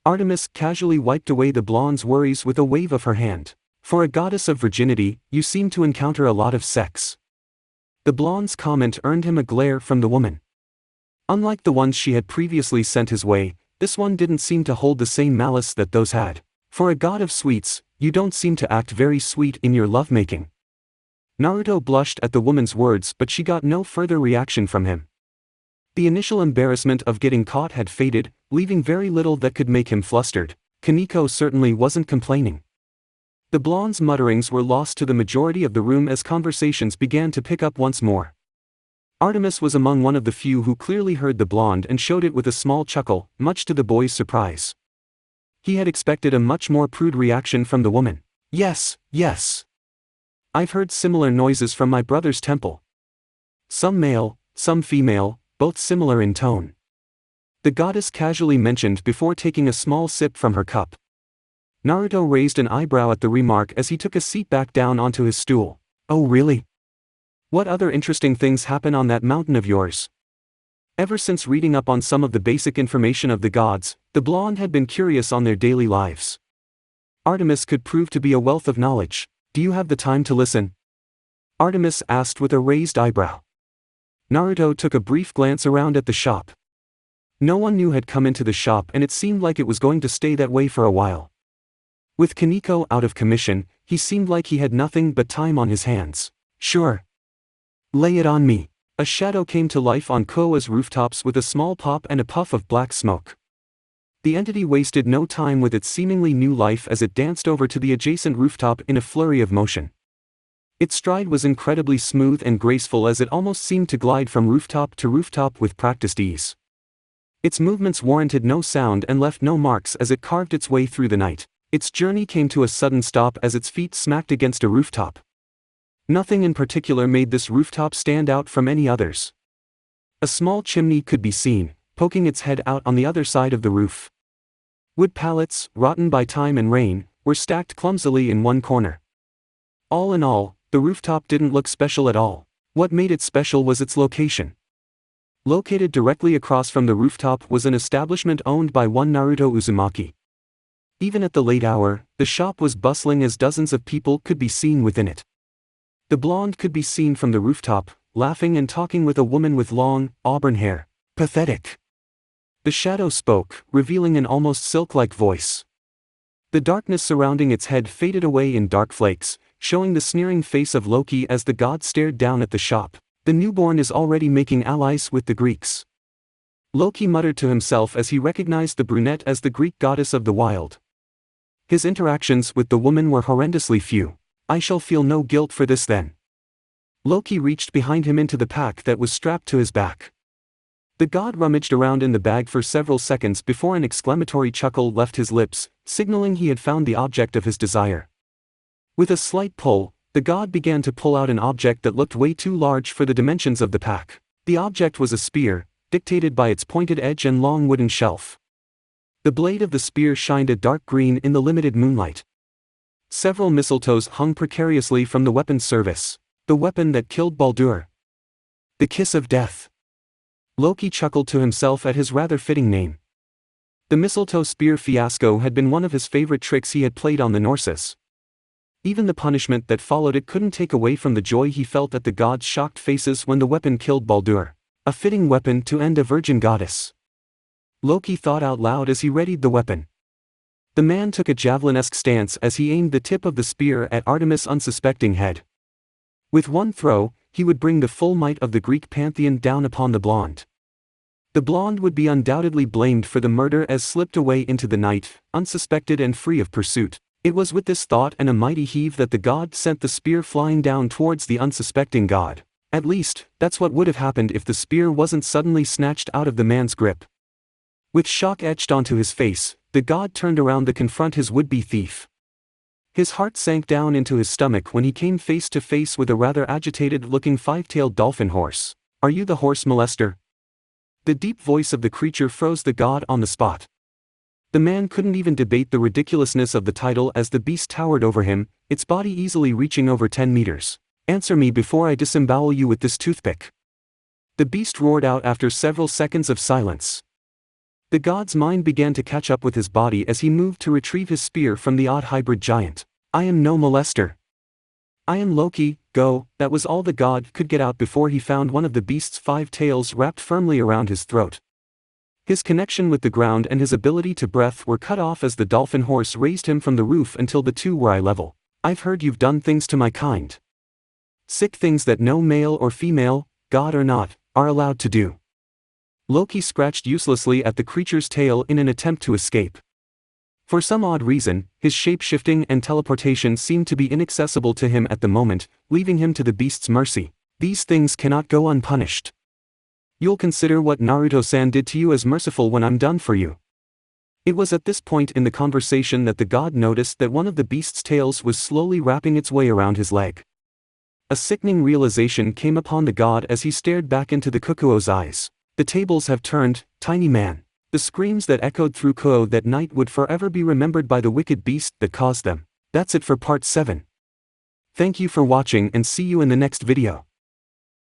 Artemis casually wiped away the blonde's worries with a wave of her hand. For a goddess of virginity, you seem to encounter a lot of sex. The blonde's comment earned him a glare from the woman. Unlike the ones she had previously sent his way, this one didn't seem to hold the same malice that those had. For a god of sweets, you don't seem to act very sweet in your lovemaking. Naruto blushed at the woman's words but she got no further reaction from him. The initial embarrassment of getting caught had faded, leaving very little that could make him flustered. Kaneko certainly wasn't complaining. The blonde's mutterings were lost to the majority of the room as conversations began to pick up once more. Artemis was among one of the few who clearly heard the blonde and showed it with a small chuckle, much to the boy's surprise. He had expected a much more prude reaction from the woman. Yes. I've heard similar noises from my brother's temple. Some male, some female, both similar in tone. The goddess casually mentioned before taking a small sip from her cup. Naruto raised an eyebrow at the remark as he took a seat back down onto his stool. Oh really? What other interesting things happen on that mountain of yours? Ever since reading up on some of the basic information of the gods, the blonde had been curious on their daily lives. Artemis could prove to be a wealth of knowledge. Do you have the time to listen? Artemis asked with a raised eyebrow. Naruto took a brief glance around at the shop. No one new had come into the shop and it seemed like it was going to stay that way for a while. With Kaneko out of commission, he seemed like he had nothing but time on his hands. Sure. Lay it on me. A shadow came to life on Koa's rooftops with a small pop and a puff of black smoke. The entity wasted no time with its seemingly new life as it danced over to the adjacent rooftop in a flurry of motion. Its stride was incredibly smooth and graceful as it almost seemed to glide from rooftop to rooftop with practiced ease. Its movements warranted no sound and left no marks as it carved its way through the night. Its journey came to a sudden stop as its feet smacked against a rooftop. Nothing in particular made this rooftop stand out from any others. A small chimney could be seen, poking its head out on the other side of the roof. Wood pallets, rotten by time and rain, were stacked clumsily in one corner. All in all, the rooftop didn't look special at all. What made it special was its location. Located directly across from the rooftop was an establishment owned by one Naruto Uzumaki. Even at the late hour, the shop was bustling as dozens of people could be seen within it. The blonde could be seen from the rooftop, laughing and talking with a woman with long, auburn hair. Pathetic. The shadow spoke, revealing an almost silk-like voice. The darkness surrounding its head faded away in dark flakes, showing the sneering face of Loki as the god stared down at the shop. The newborn is already making allies with the Greeks. Loki muttered to himself as he recognized the brunette as the Greek goddess of the wild. His interactions with the woman were horrendously few. I shall feel no guilt for this then. Loki reached behind him into the pack that was strapped to his back. The god rummaged around in the bag for several seconds before an exclamatory chuckle left his lips, signaling he had found the object of his desire. With a slight pull, the god began to pull out an object that looked way too large for the dimensions of the pack. The object was a spear, dictated by its pointed edge and long wooden shelf. The blade of the spear shined a dark green in the limited moonlight. Several mistletoes hung precariously from the weapon's service. The weapon that killed Baldur. The kiss of death. Loki chuckled to himself at his rather fitting name. The mistletoe spear fiasco had been one of his favorite tricks he had played on the Norses. Even the punishment that followed it couldn't take away from the joy he felt at the gods' shocked faces when the weapon killed Baldur. A fitting weapon to end a virgin goddess. Loki thought out loud as he readied the weapon. The man took a javelin-esque stance as he aimed the tip of the spear at Artemis' unsuspecting head. With one throw, he would bring the full might of the Greek pantheon down upon the blonde. The blonde would be undoubtedly blamed for the murder as slipped away into the night, unsuspected and free of pursuit. It was with this thought and a mighty heave that the god sent the spear flying down towards the unsuspecting god. At least, that's what would have happened if the spear wasn't suddenly snatched out of the man's grip. With shock etched onto his face, the god turned around to confront his would-be thief. His heart sank down into his stomach when he came face to face with a rather agitated-looking five-tailed dolphin horse. Are you the horse molester? The deep voice of the creature froze the god on the spot. The man couldn't even debate the ridiculousness of the title as the beast towered over him, its body easily reaching over 10 meters. Answer me before I disembowel you with this toothpick. The beast roared out after several seconds of silence. The god's mind began to catch up with his body as he moved to retrieve his spear from the odd hybrid giant. I am no molester. I am Loki, go. That was all the god could get out before he found one of the beast's 5 tails wrapped firmly around his throat. His connection with the ground and his ability to breath were cut off as the dolphin horse raised him from the roof until the two were eye level. I've heard you've done things to my kind. Sick things that no male or female, god or not, are allowed to do. Loki scratched uselessly at the creature's tail in an attempt to escape. For some odd reason, his shape-shifting and teleportation seemed to be inaccessible to him at the moment, leaving him to the beast's mercy. These things cannot go unpunished. You'll consider what Naruto-san did to you as merciful when I'm done for you. It was at this point in the conversation that the god noticed that one of the beast's tails was slowly wrapping its way around his leg. A sickening realization came upon the god as he stared back into the Kukuo's eyes. The tables have turned, tiny man. The screams that echoed through Kuo that night would forever be remembered by the wicked beast that caused them. That's it for part 7. Thank you for watching and see you in the next video.